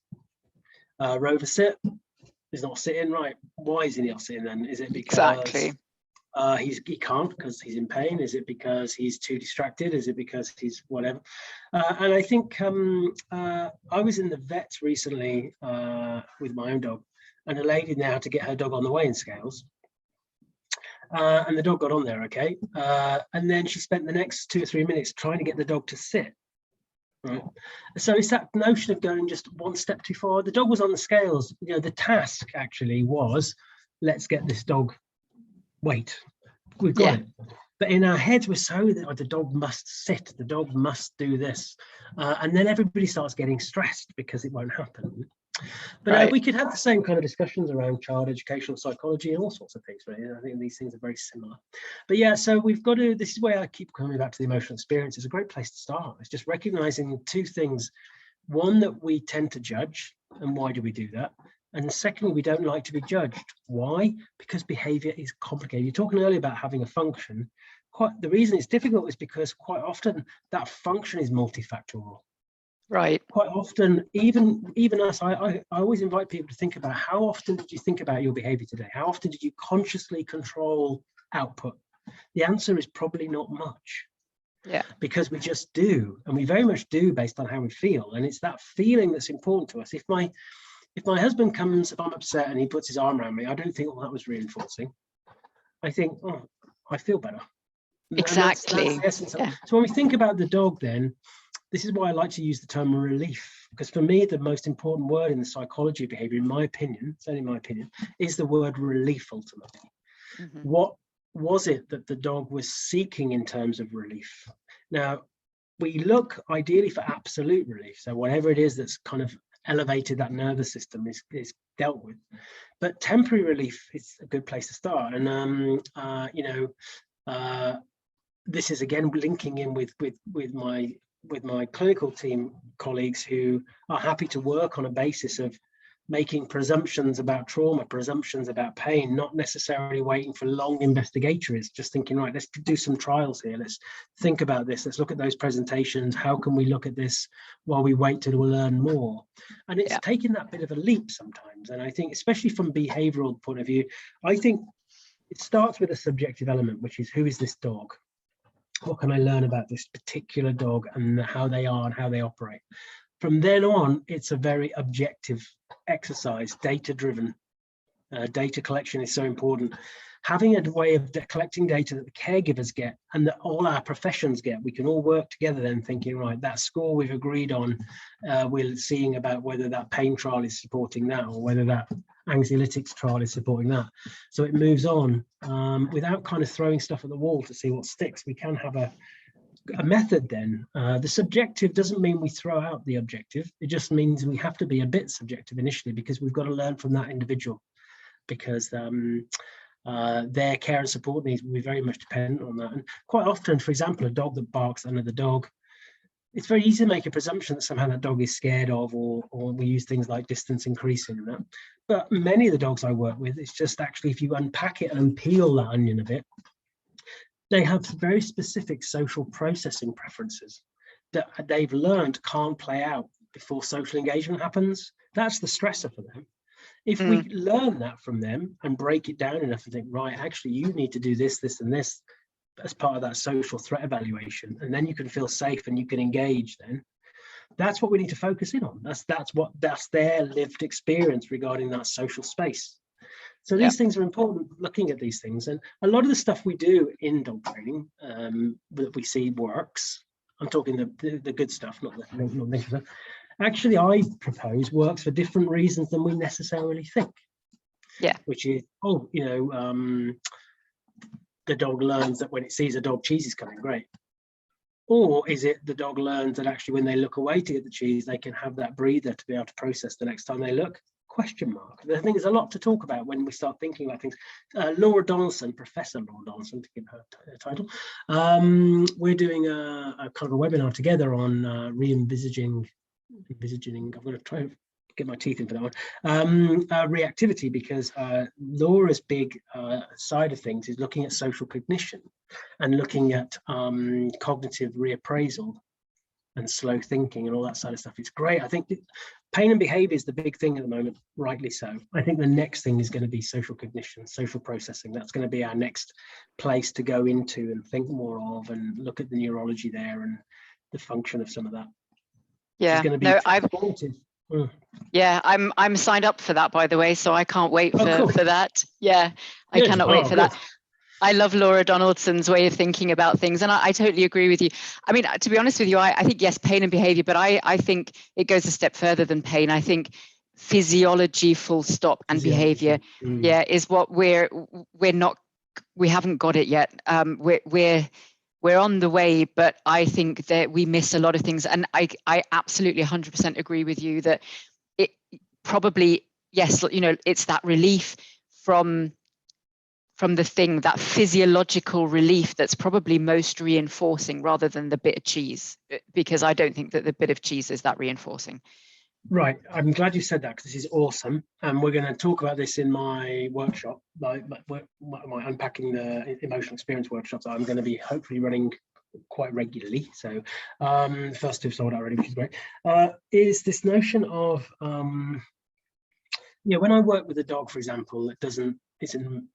Rover sit. He's not sitting, right? Why is he not sitting then? Is it because exactly he can't because he's in pain? Is it because he's too distracted? Is it because he's whatever? And I think I was in the vets recently with my own dog, and a lady now had to get her dog on the weighing scales, and the dog got on there okay, and then she spent the next 2 or 3 minutes trying to get the dog to sit. Right. So it's that notion of going just one step too far. The dog was on the scales. You know, the task actually was, let's get this dog weight. We've got it. But in our heads, we're so that the dog must sit, the dog must do this. And then everybody starts getting stressed because it won't happen. But we could have the same kind of discussions around child educational psychology and all sorts of things, right? I think these things are very similar. But yeah, so we've got to, this is where I keep coming back to the emotional experience. It's a great place to start. It's just recognizing two things. One, that we tend to judge, and why do we do that? And secondly, we don't like to be judged. Why? Because behavior is complicated. You're talking earlier about having a function. The reason it's difficult is because quite often that function is multifactorial. Right. Quite often, even us, I always invite people to think about, how often did you think about your behavior today? How often did you consciously control output? The answer is probably not much. Yeah. Because we just do, and we very much do based on how we feel. And it's that feeling that's important to us. If my husband comes, if I'm upset and he puts his arm around me, I don't think, well, that was reinforcing. I think, oh, I feel better. Exactly. And that's the essence Yeah. So when we think about the dog, then this is why I like to use the term relief, because for me, the most important word in the psychology of behavior, in my opinion, it's only my opinion, is the word relief ultimately. Mm-hmm. What was it that the dog was seeking in terms of relief? Now, we look ideally for absolute relief. So whatever it is that's kind of elevated that nervous system is dealt with. But temporary relief is a good place to start. And, this is again linking in with my clinical team colleagues who are happy to work on a basis of making presumptions about trauma, presumptions about pain, not necessarily waiting for long investigatories, just thinking, right, let's do some trials here. Let's think about this. Let's look at those presentations. How can we look at this while we wait to learn more? And it's taking that bit of a leap sometimes. And I think, especially from behavioral point of view, I think it starts with a subjective element, which is, who is this dog? What can I learn about this particular dog and how they are and how they operate? From then on, it's a very objective exercise, data-driven. Data collection is so important. Having a way of collecting data that the caregivers get and that all our professions get, we can all work together then thinking, right, that score we've agreed on, we're seeing about whether that pain trial is supporting that or whether that anxiolytics trial is supporting that. So it moves on without kind of throwing stuff at the wall to see what sticks. We can have a method then. The subjective doesn't mean we throw out the objective. It just means we have to be a bit subjective initially, because we've got to learn from that individual, because their care and support needs will be very much dependent on that. And quite often, for example, a dog that barks at another dog, it's very easy to make a presumption that somehow that dog is scared of, or we use things like distance increasing and that. But many of the dogs I work with, it's just actually, if you unpack it and peel that onion a bit, they have very specific social processing preferences that they've learned can't play out before social engagement happens. That's the stressor for them. If we learn that from them and break it down enough and think, right, actually, you need to do this, this, and this as part of that social threat evaluation, and then you can feel safe and you can engage, then that's what we need to focus in on. That's their lived experience regarding that social space. So these things are important, looking at these things. And a lot of the stuff we do in dog training that we see works. I'm talking the good stuff, not the negative stuff. Actually, I propose works for different reasons than we necessarily think. Yeah. Which is, the dog learns that when it sees a dog, cheese is coming, great. Or is it the dog learns that actually when they look away to get the cheese, they can have that breather to be able to process the next time they look? Question mark. I think there's a lot to talk about when we start thinking about things. Laura Donaldson, Professor Laura Donaldson, to give her a title, we're doing a kind of a webinar together on re-envisaging. I'm going to try and get my teeth into that one. Reactivity, because Laura's big side of things is looking at social cognition and looking at cognitive reappraisal and slow thinking and all that side of stuff. It's great. I think pain and behavior is the big thing at the moment, rightly so. I think the next thing is going to be social cognition, social processing. That's going to be our next place to go into and think more of and look at the neurology there and the function of some of that. Yeah, going to be yeah, I'm signed up for that, by the way, so I can't wait for that. Yeah, I cannot wait for that. I love Laura Donaldson's way of thinking about things, and I totally agree with you. I mean, to be honest with you, I think, yes, pain and behavior, but I think it goes a step further than pain. I think physiology, full stop, and behavior, is what we haven't got it yet. We're on the way, but I think that we miss a lot of things. And I absolutely 100% agree with you that it probably, yes, it's that relief from the thing, that physiological relief that's probably most reinforcing rather than the bit of cheese, because I don't think that the bit of cheese is that reinforcing. Right. I'm glad you said that, because this is awesome. And we're going to talk about this in my workshop, my Unpacking the Emotional Experience workshops. I'm going to be hopefully running quite regularly. So first two sold out already, which is great. Is this notion of when I work with a dog, for example, that isn't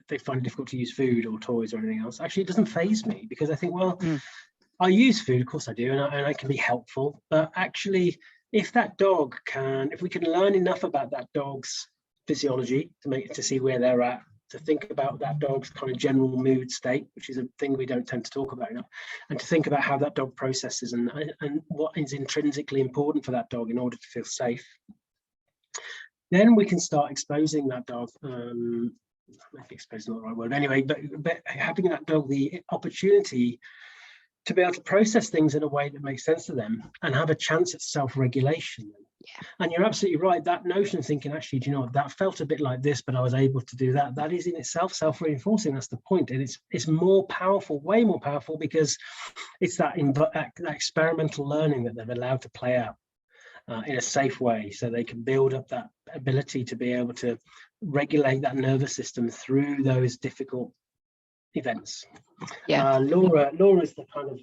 they find it difficult to use food or toys or anything else. Actually, it doesn't faze me, because I think, well, I use food, of course I do, and I can be helpful. But actually, if we can learn enough about that dog's physiology to see where they're at, to think about that dog's kind of general mood state, which is a thing we don't tend to talk about enough, and to think about how that dog processes and what is intrinsically important for that dog in order to feel safe. Then we can start exposing that dog, maybe exposing is not the right word anyway, but having that dog the opportunity to be able to process things in a way that makes sense to them and have a chance at self-regulation. Yeah. And you're absolutely right, that notion of thinking, actually, do you know what, that felt a bit like this, but I was able to do that. That is in itself self-reinforcing. That's the point. And it's more powerful, way more powerful, because it's that experimental learning that they've allowed to play out in a safe way, so they can build up that ability to be able to regulate that nervous system through those difficult events. Yeah. Laura's the kind of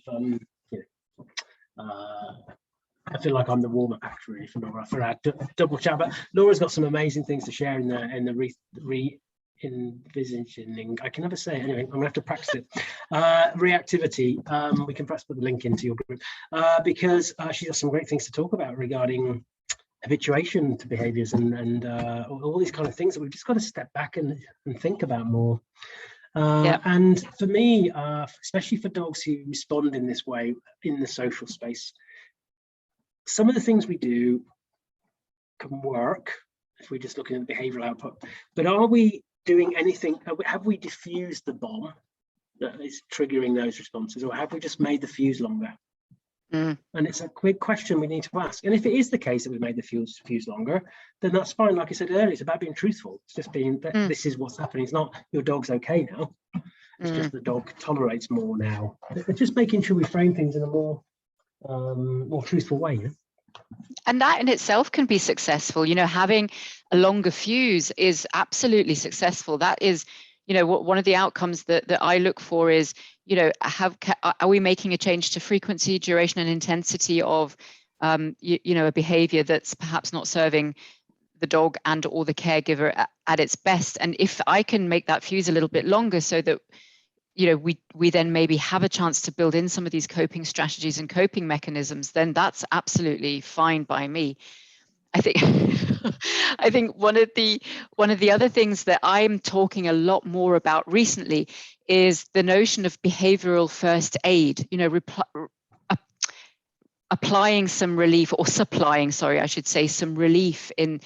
I feel like I'm the warm-up actor really for our double chat, but Laura's got some amazing things to share in the re-envisioning. I can never say it anyway. I'm gonna have to practice it. Reactivity. We can perhaps put the link into your group because she's got some great things to talk about regarding habituation to behaviours and all these kind of things that we've just got to step back and think about more. And for me, especially for dogs who respond in this way in the social space, some of the things we do can work if we're just looking at the behavioral output, but are we doing anything? Have we diffused the bomb that is triggering those responses, or have we just made the fuse longer? And it's a quick question we need to ask. And if it is the case that we made the fuse longer, then that's fine. Like I said earlier, it's about being truthful. It's just being that this is what's happening. It's not your dog's okay now. It's just the dog tolerates more now. It's just making sure we frame things in a more truthful way. You know? And that in itself can be successful. Having a longer fuse is absolutely successful. That is, one of the outcomes that I look for is, are we making a change to frequency, duration, and intensity of, a behavior that's perhaps not serving the dog and or the caregiver at its best? And if I can make that fuse a little bit longer so that we then maybe have a chance to build in some of these coping strategies and coping mechanisms, then that's absolutely fine by me. I think one of the other things that I'm talking a lot more about recently is the notion of behavioral first aid, applying some relief, or supplying, I should say, some relief in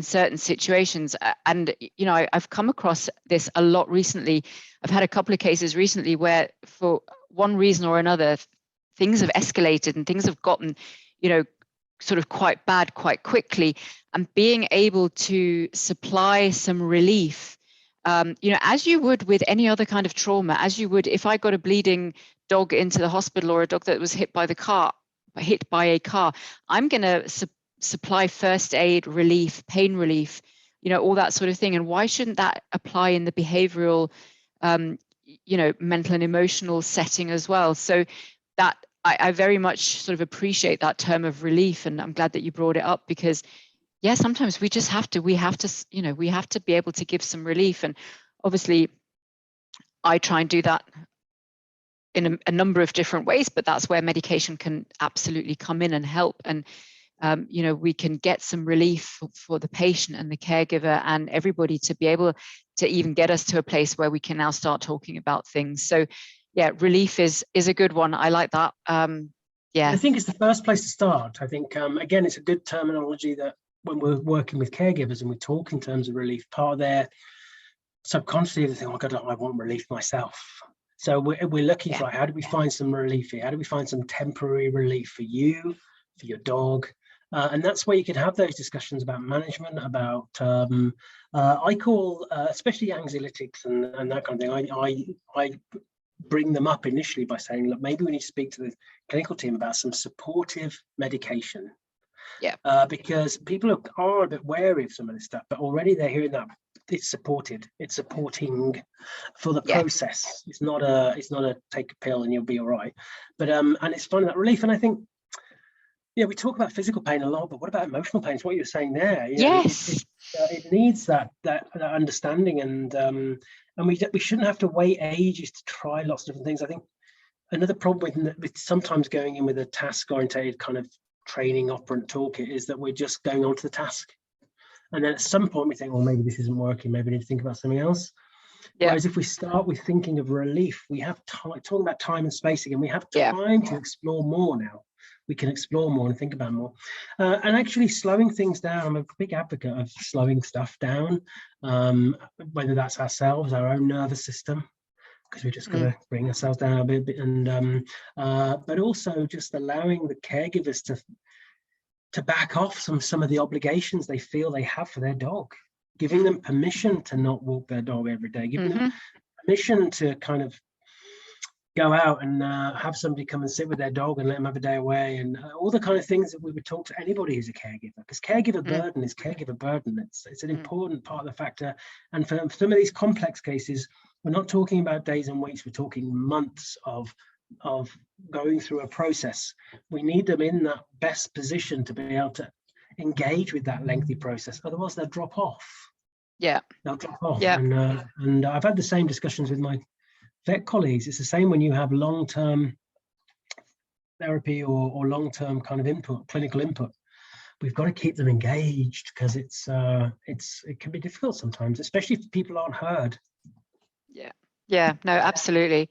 certain situations. And, I've come across this a lot recently. I've had a couple of cases recently where for one reason or another, things have escalated and things have gotten, sort of quite bad quite quickly, and being able to supply some relief, as you would with any other kind of trauma, as you would if I got a bleeding dog into the hospital, or a dog that was hit by a car, I'm going to supply first aid, relief, pain relief, all that sort of thing. And why shouldn't that apply in the behavioral, mental and emotional setting as well? So that I very much sort of appreciate that term of relief, and I'm glad that you brought it up, because sometimes we have to be able to give some relief. And obviously I try and do that in a number of different ways, but that's where medication can absolutely come in and help. And we can get some relief for the patient and the caregiver and everybody to be able to even get us to a place where we can now start talking about things. So relief is a good one. I like that. I think it's the first place to start. I think, again, it's a good terminology that when we're working with caregivers and we talk in terms of relief, part of their subconsciously they think, oh God, I want relief myself. So we're looking for, how do we find some relief here? How do we find some temporary relief for you, for your dog? And that's where you can have those discussions about management, about, I call, especially anxiolytics and that kind of thing, I bring them up initially by saying, look, maybe we need to speak to the clinical team about some supportive medication. Because people are a bit wary of some of this stuff, but already they're hearing that it's supported, it's supporting for the Yeah. process. It's not a take a pill and you'll be all right. But and it's finding that relief. And I think, yeah, we talk about physical pain a lot, but what about emotional pain? It's what you're saying there. You know, Yes. it needs that understanding, and we shouldn't have to wait ages to try lots of different things. I think another problem with sometimes going in with a task orientated kind of training operant toolkit is that we're just going on to the task, and then at some point we think, well, maybe this isn't working, maybe we need to think about something else. Yeah. Whereas if we start with thinking of relief, we have time, talking about time and space again, we have Yeah. time to explore more now. We can explore more and think about more, and actually slowing things down. I'm a big advocate of slowing stuff down, whether that's ourselves, our own nervous system, because we're just going to bring ourselves down a bit, and but also just allowing the caregivers to back off some of the obligations they feel they have for their dog, giving them permission to not walk their dog every day, giving them permission to kind of go out and have somebody come and sit with their dog and let them have a day away, and all the kind of things that we would talk to anybody who's a caregiver, because caregiver burden is caregiver burden. It's an important part of the factor. And for some of these complex cases, we're not talking about days and weeks, we're talking months of going through a process. We need them in that best position to be able to engage with that lengthy process, otherwise they'll drop off. Yeah. They'll drop off. Yeah. And I've had the same discussions with my vet colleagues. It's the same when you have long-term therapy or long-term kind of input, clinical input. We've got to keep them engaged, because it can be difficult sometimes, especially if people aren't heard. Yeah, no, absolutely.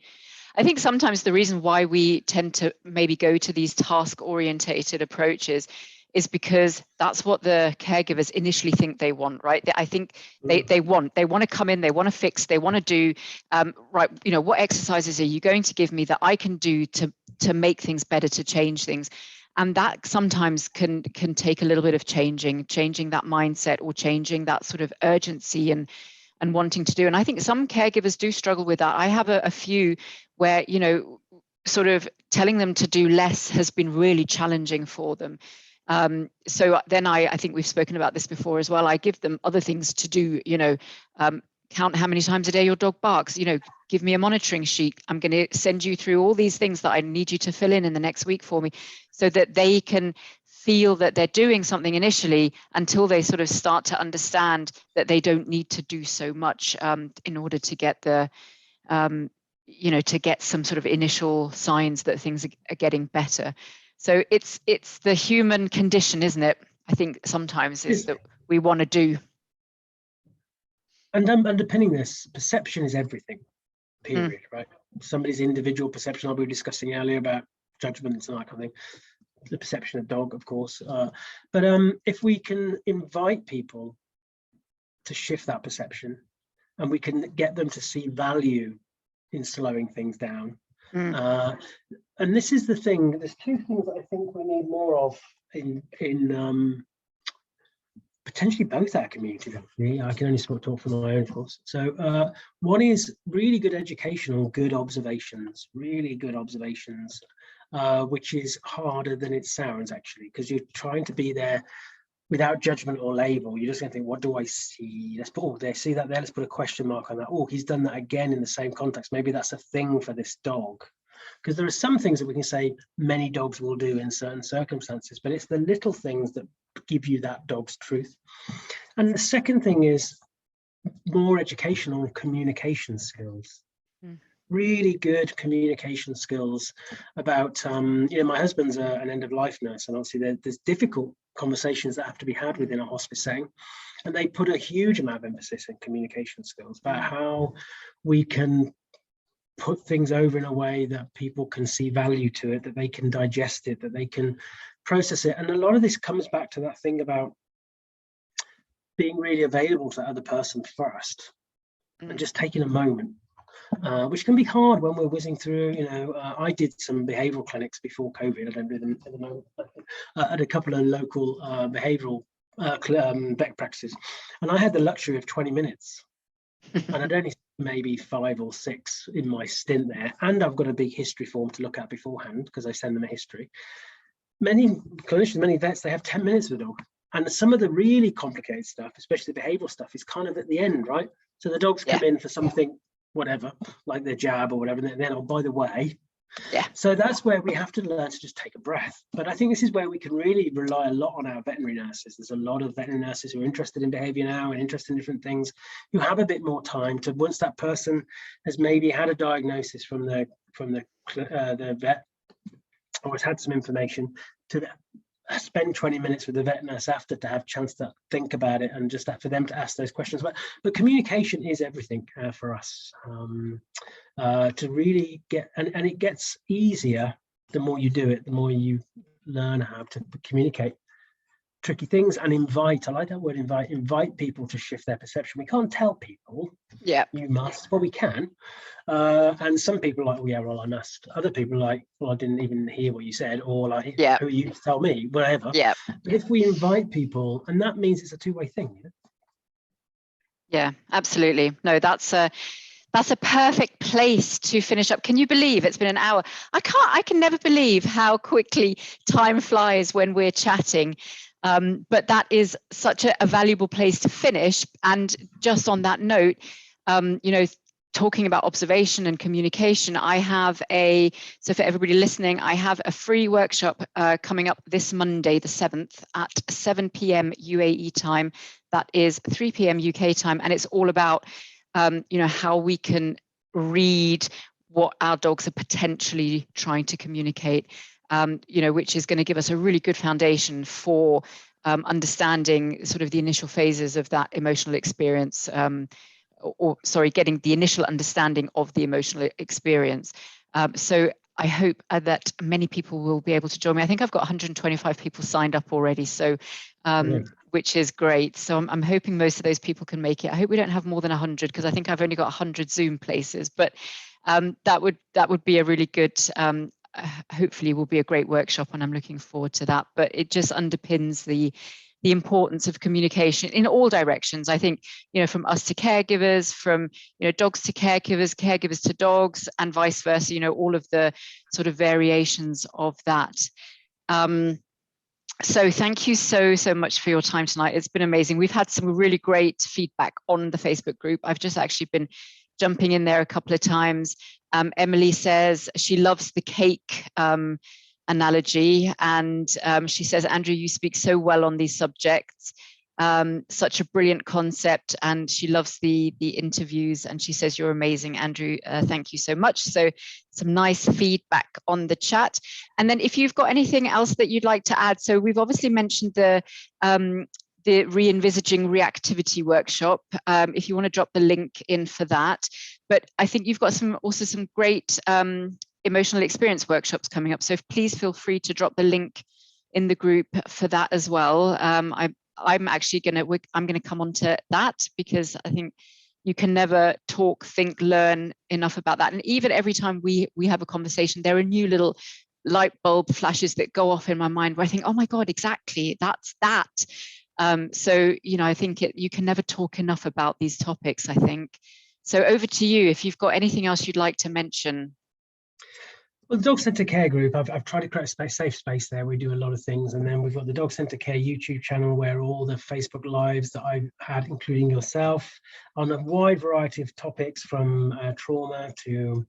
I think sometimes the reason why we tend to maybe go to these task-orientated approaches is because that's what the caregivers initially think they want, right? I think they want to come in, they want to fix, they want to do, right, you know, what exercises are you going to give me that I can do to make things better, to change things? And that sometimes can take a little bit of changing that mindset, or changing that sort of urgency and wanting to do. And I think some caregivers do struggle with that. I have a few where, you know, sort of telling them to do less has been really challenging for them. So then I think we've spoken about this before as well. I give them other things to do, you know, count how many times a day your dog barks, you know, give me a monitoring sheet. I'm going to send you through all these things that I need you to fill in the next week for me, so that they can feel that they're doing something initially, until they sort of start to understand that they don't need to do so much in order to get the, you know, to get some sort of initial signs that things are getting better. So it's the human condition, isn't it? I think sometimes is that we want to do. And underpinning this, perception is everything, period, right? Somebody's individual perception, we were discussing earlier about judgments and that kind of thing. The perception of dog, of course. But if we can invite people to shift that perception, and we can get them to see value in slowing things down. And this is the thing, there's two things that I think we need more of in potentially both our communities, actually. I can only talk for my own, of course. So one is really good educational, good observations, really good observations, which is harder than it sounds, actually, because you're trying to be there without judgment or label. You're just going to think, what do I see? Let's put, oh, there, see that there, let's put a question mark on that. Oh, he's done that again in the same context. Maybe that's a thing for this dog. Because there are some things that we can say many dogs will do in certain circumstances, but it's the little things that give you that dog's truth. And the second thing is more educational communication skills. Really good communication skills about, you know, my husband's an end-of-life nurse, and obviously there's difficult conversations that have to be had within a hospice setting, and they put a huge amount of emphasis in communication skills about how we can put things over in a way that people can see value to it, that they can digest it, that they can process it. And a lot of this comes back to that thing about being really available to the other person first, and just taking a moment, which can be hard when we're whizzing through. You know, I did some behavioural clinics before COVID. I don't do them at the moment. At a couple of local behavioural vet practices, and I had the luxury of 20 minutes. And I'd only maybe 5 or 6 in my stint there, and I've got a big history form to look at beforehand because I send them a history. Many clinicians, many vets, they have 10 minutes with a dog, And some of the really complicated stuff, especially the behavioral stuff, is kind of at the end, right? So the dogs come in for something, whatever, like their jab or whatever, and then, oh, by the way. Yeah. So that's where we have to learn to just take a breath. But I think this is where we can really rely a lot on our veterinary nurses. There's a lot of veterinary nurses who are interested in behavior now and interested in different things, who have a bit more time to, once that person has maybe had a diagnosis from the vet, or has had some information, to spend 20 minutes with the vet nurse after to have a chance to think about it, and just for them to ask those questions. But communication is everything for us, to really get, and it gets easier the more you do it, the more you learn how to communicate tricky things and invite. I like that word, invite people to shift their perception. We can't tell people, you must, but we can. And some people are like, oh yeah, well, I must. Other people are like, well, I didn't even hear what you said, or like, who are you to tell me, whatever. But if we invite people, and that means it's a two-way thing. Yeah, absolutely. No, that's a perfect place to finish up. Can you believe it's been an hour? I can never believe how quickly time flies when we're chatting. But that is such a valuable place to finish. And just on that note, talking about observation and communication, I have so for everybody listening, I have a free workshop coming up this Monday, the 7th at 7 p.m. UAE time. That is 3 p.m. UK time. And it's all about, how we can read what our dogs are potentially trying to communicate, which is going to give us a really good foundation for understanding sort of the initial phases of that emotional experience, getting the initial understanding of the emotional experience. So I hope that many people will be able to join me. I think I've got 125 people signed up already, so which is great. So I'm hoping most of those people can make it. I hope we don't have more than 100, because I think I've only got 100 Zoom places, but that would be a really good, hopefully will be a great workshop, and I'm looking forward to that. But it just underpins the importance of communication in all directions. I think, from us to caregivers, from, dogs to caregivers, caregivers to dogs, and vice versa, all of the sort of variations of that. So thank you so much for your time tonight. It's been amazing. We've had some really great feedback on the Facebook group. I've just actually been jumping in there a couple of times. Emily says she loves the cake analogy, and she says, Andrew, you speak so well on these subjects. Such a brilliant concept, and she loves the interviews, and she says you're amazing, Andrew. Thank you so much. So some nice feedback on the chat. And then if you've got anything else that you'd like to add, so we've obviously mentioned the re-envisaging reactivity workshop, if you want to drop the link in for that. But I think you've got also some great emotional experience workshops coming up, so please feel free to drop the link in the group for that as well. I'm actually I'm gonna come on to that, because I think you can never talk, think, learn enough about that. And even every time we have a conversation, there are new little light bulb flashes that go off in my mind where I think, oh my God, exactly, that's that. So, I think you can never talk enough about these topics, I think. So over to you, if you've got anything else you'd like to mention. Well, the Dog Centre Care Group, I've tried to create a safe space there. We do a lot of things. And then we've got the Dog Centre Care YouTube channel, where all the Facebook Lives that I've had, including yourself, on a wide variety of topics, from trauma to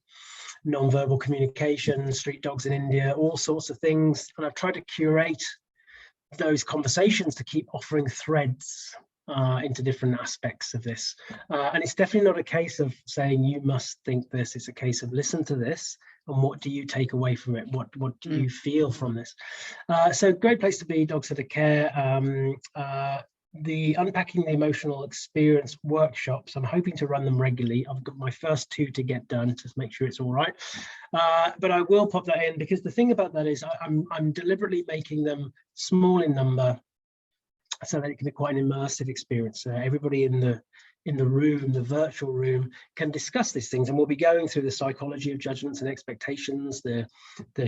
non-verbal communication, street dogs in India, all sorts of things. And I've tried to curate those conversations to keep offering threads into different aspects of this. And it's definitely not a case of saying you must think this. It's a case of listen to this, and what do you take away from it? What do you feel from this? So great place to be, Dog Centre Care. The Unpacking the Emotional Experience workshops, I'm hoping to run them regularly. I've got my first 2 to get done to make sure it's all right. But I will pop that in, because the thing about that is I'm deliberately making them small in number, so that it can be quite an immersive experience. Everybody in the room, the virtual room, can discuss these things, and we'll be going through the psychology of judgments and expectations, the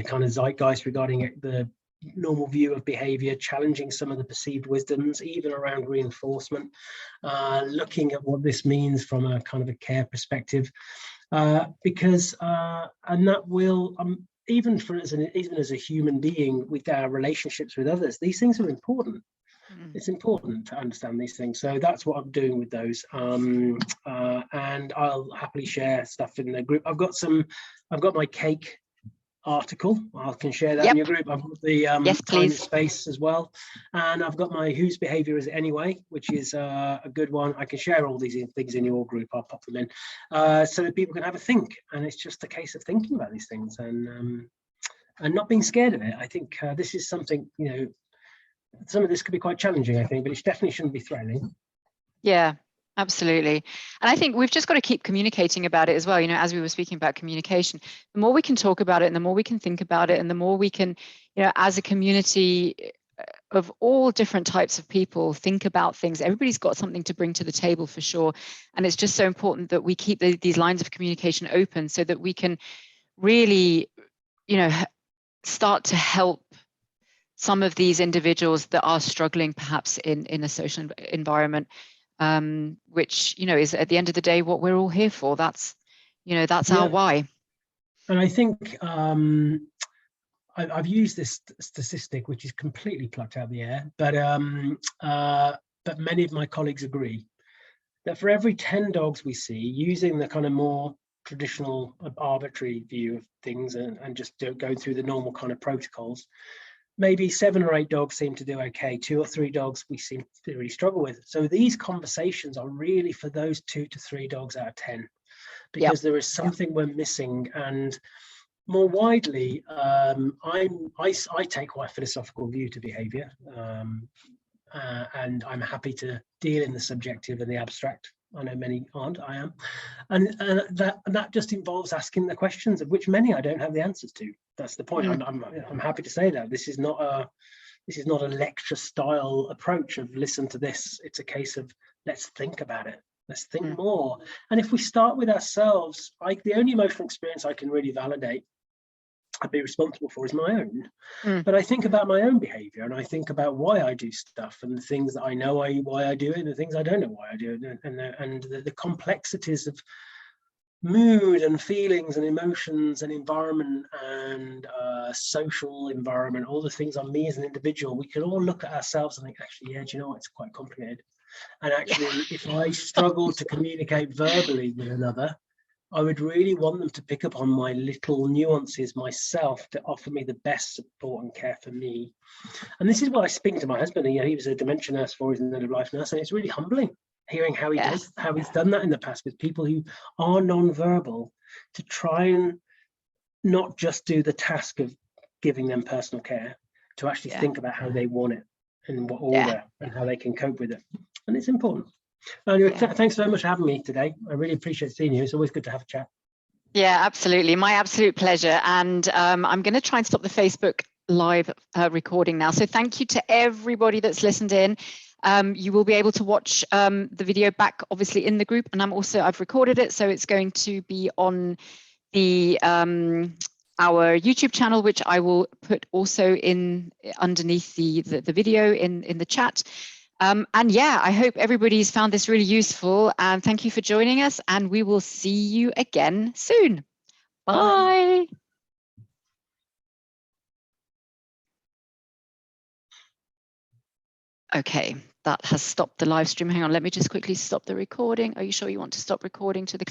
kind of zeitgeist regarding the normal view of behavior, challenging some of the perceived wisdoms, even around reinforcement, looking at what this means from a kind of a care perspective, because and that will even as a human being, with our relationships with others, these things are important. It's important to understand these things. So that's what I'm doing with those. And I'll happily share stuff in the group. I've got my cake article. I can share that in your group. I've got the yes, time and please. space as well. And I've got my whose behavior is it anyway, which is a good one. I can share all these things in your group. I'll pop them in so that people can have a think. And it's just a case of thinking about these things and not being scared of it. I think this is something, you know, some of this could be quite challenging, I think, but it definitely shouldn't be threatening. Yeah, absolutely. And I think we've just got to keep communicating about it as well. You know, as we were speaking about communication, the more we can talk about it and the more we can think about it and the more we can, you know, as a community of all different types of people, think about things. Everybody's got something to bring to the table for sure. And it's just so important that we keep these lines of communication open so that we can really, you know, start to help some of these individuals that are struggling perhaps in a social environment, which, you know, is at the end of the day what we're all here for. That's, you know, that's our why. And I think I've used this statistic, which is completely plucked out of the air, but many of my colleagues agree that for every 10 dogs we see, using the kind of more traditional arbitrary view of things and just go through the normal kind of protocols, maybe 7 or 8 dogs seem to do okay. 2 or 3 dogs we seem to really struggle with. So these conversations are really for those 2 to 3 dogs out of 10, because there is something we're missing. And more widely, I take quite a philosophical view to behaviour, and I'm happy to deal in the subjective and the abstract. I know many aren't. I am, and that just involves asking the questions, of which many I don't have the answers to. That's the point. I'm happy to say that this is not a lecture style approach of listen to this. It's a case of let's think about it. Let's think more. And if we start with ourselves, the only emotional experience I can really validate, I'd be responsible for, is my own. But I think about my own behavior, and I think about why I do stuff, and the things that I know why I do it, and the things I don't know why I do it, and the complexities of mood and feelings and emotions and environment and social environment, all the things on me as an individual. We can all look at ourselves and think, actually, yeah, do you know what? It's quite complicated. And actually, if I struggle to communicate verbally with another, I would really want them to pick up on my little nuances myself to offer me the best support and care for me. And this is what I speak to my husband. He was a dementia nurse for his end of life nurse, and it's really humbling hearing how he's done that in the past with people who are non-verbal, to try and not just do the task of giving them personal care, to actually think about how they want it and what order and how they can cope with it. And it's important. Anyway, thanks so much for having me today. I really appreciate seeing you. It's always good to have a chat. Yeah, absolutely. My absolute pleasure. And I'm going to try and stop the Facebook live recording now. So thank you to everybody that's listened in. You will be able to watch the video back, obviously, in the group. And I've recorded it, so it's going to be on the our YouTube channel, which I will put also in underneath the video in the chat. And yeah, I hope everybody's found this really useful, and thank you for joining us, and we will see you again soon. Bye. Okay, that has stopped the live stream. Hang on, let me just quickly stop the recording. Are you sure you want to stop recording to the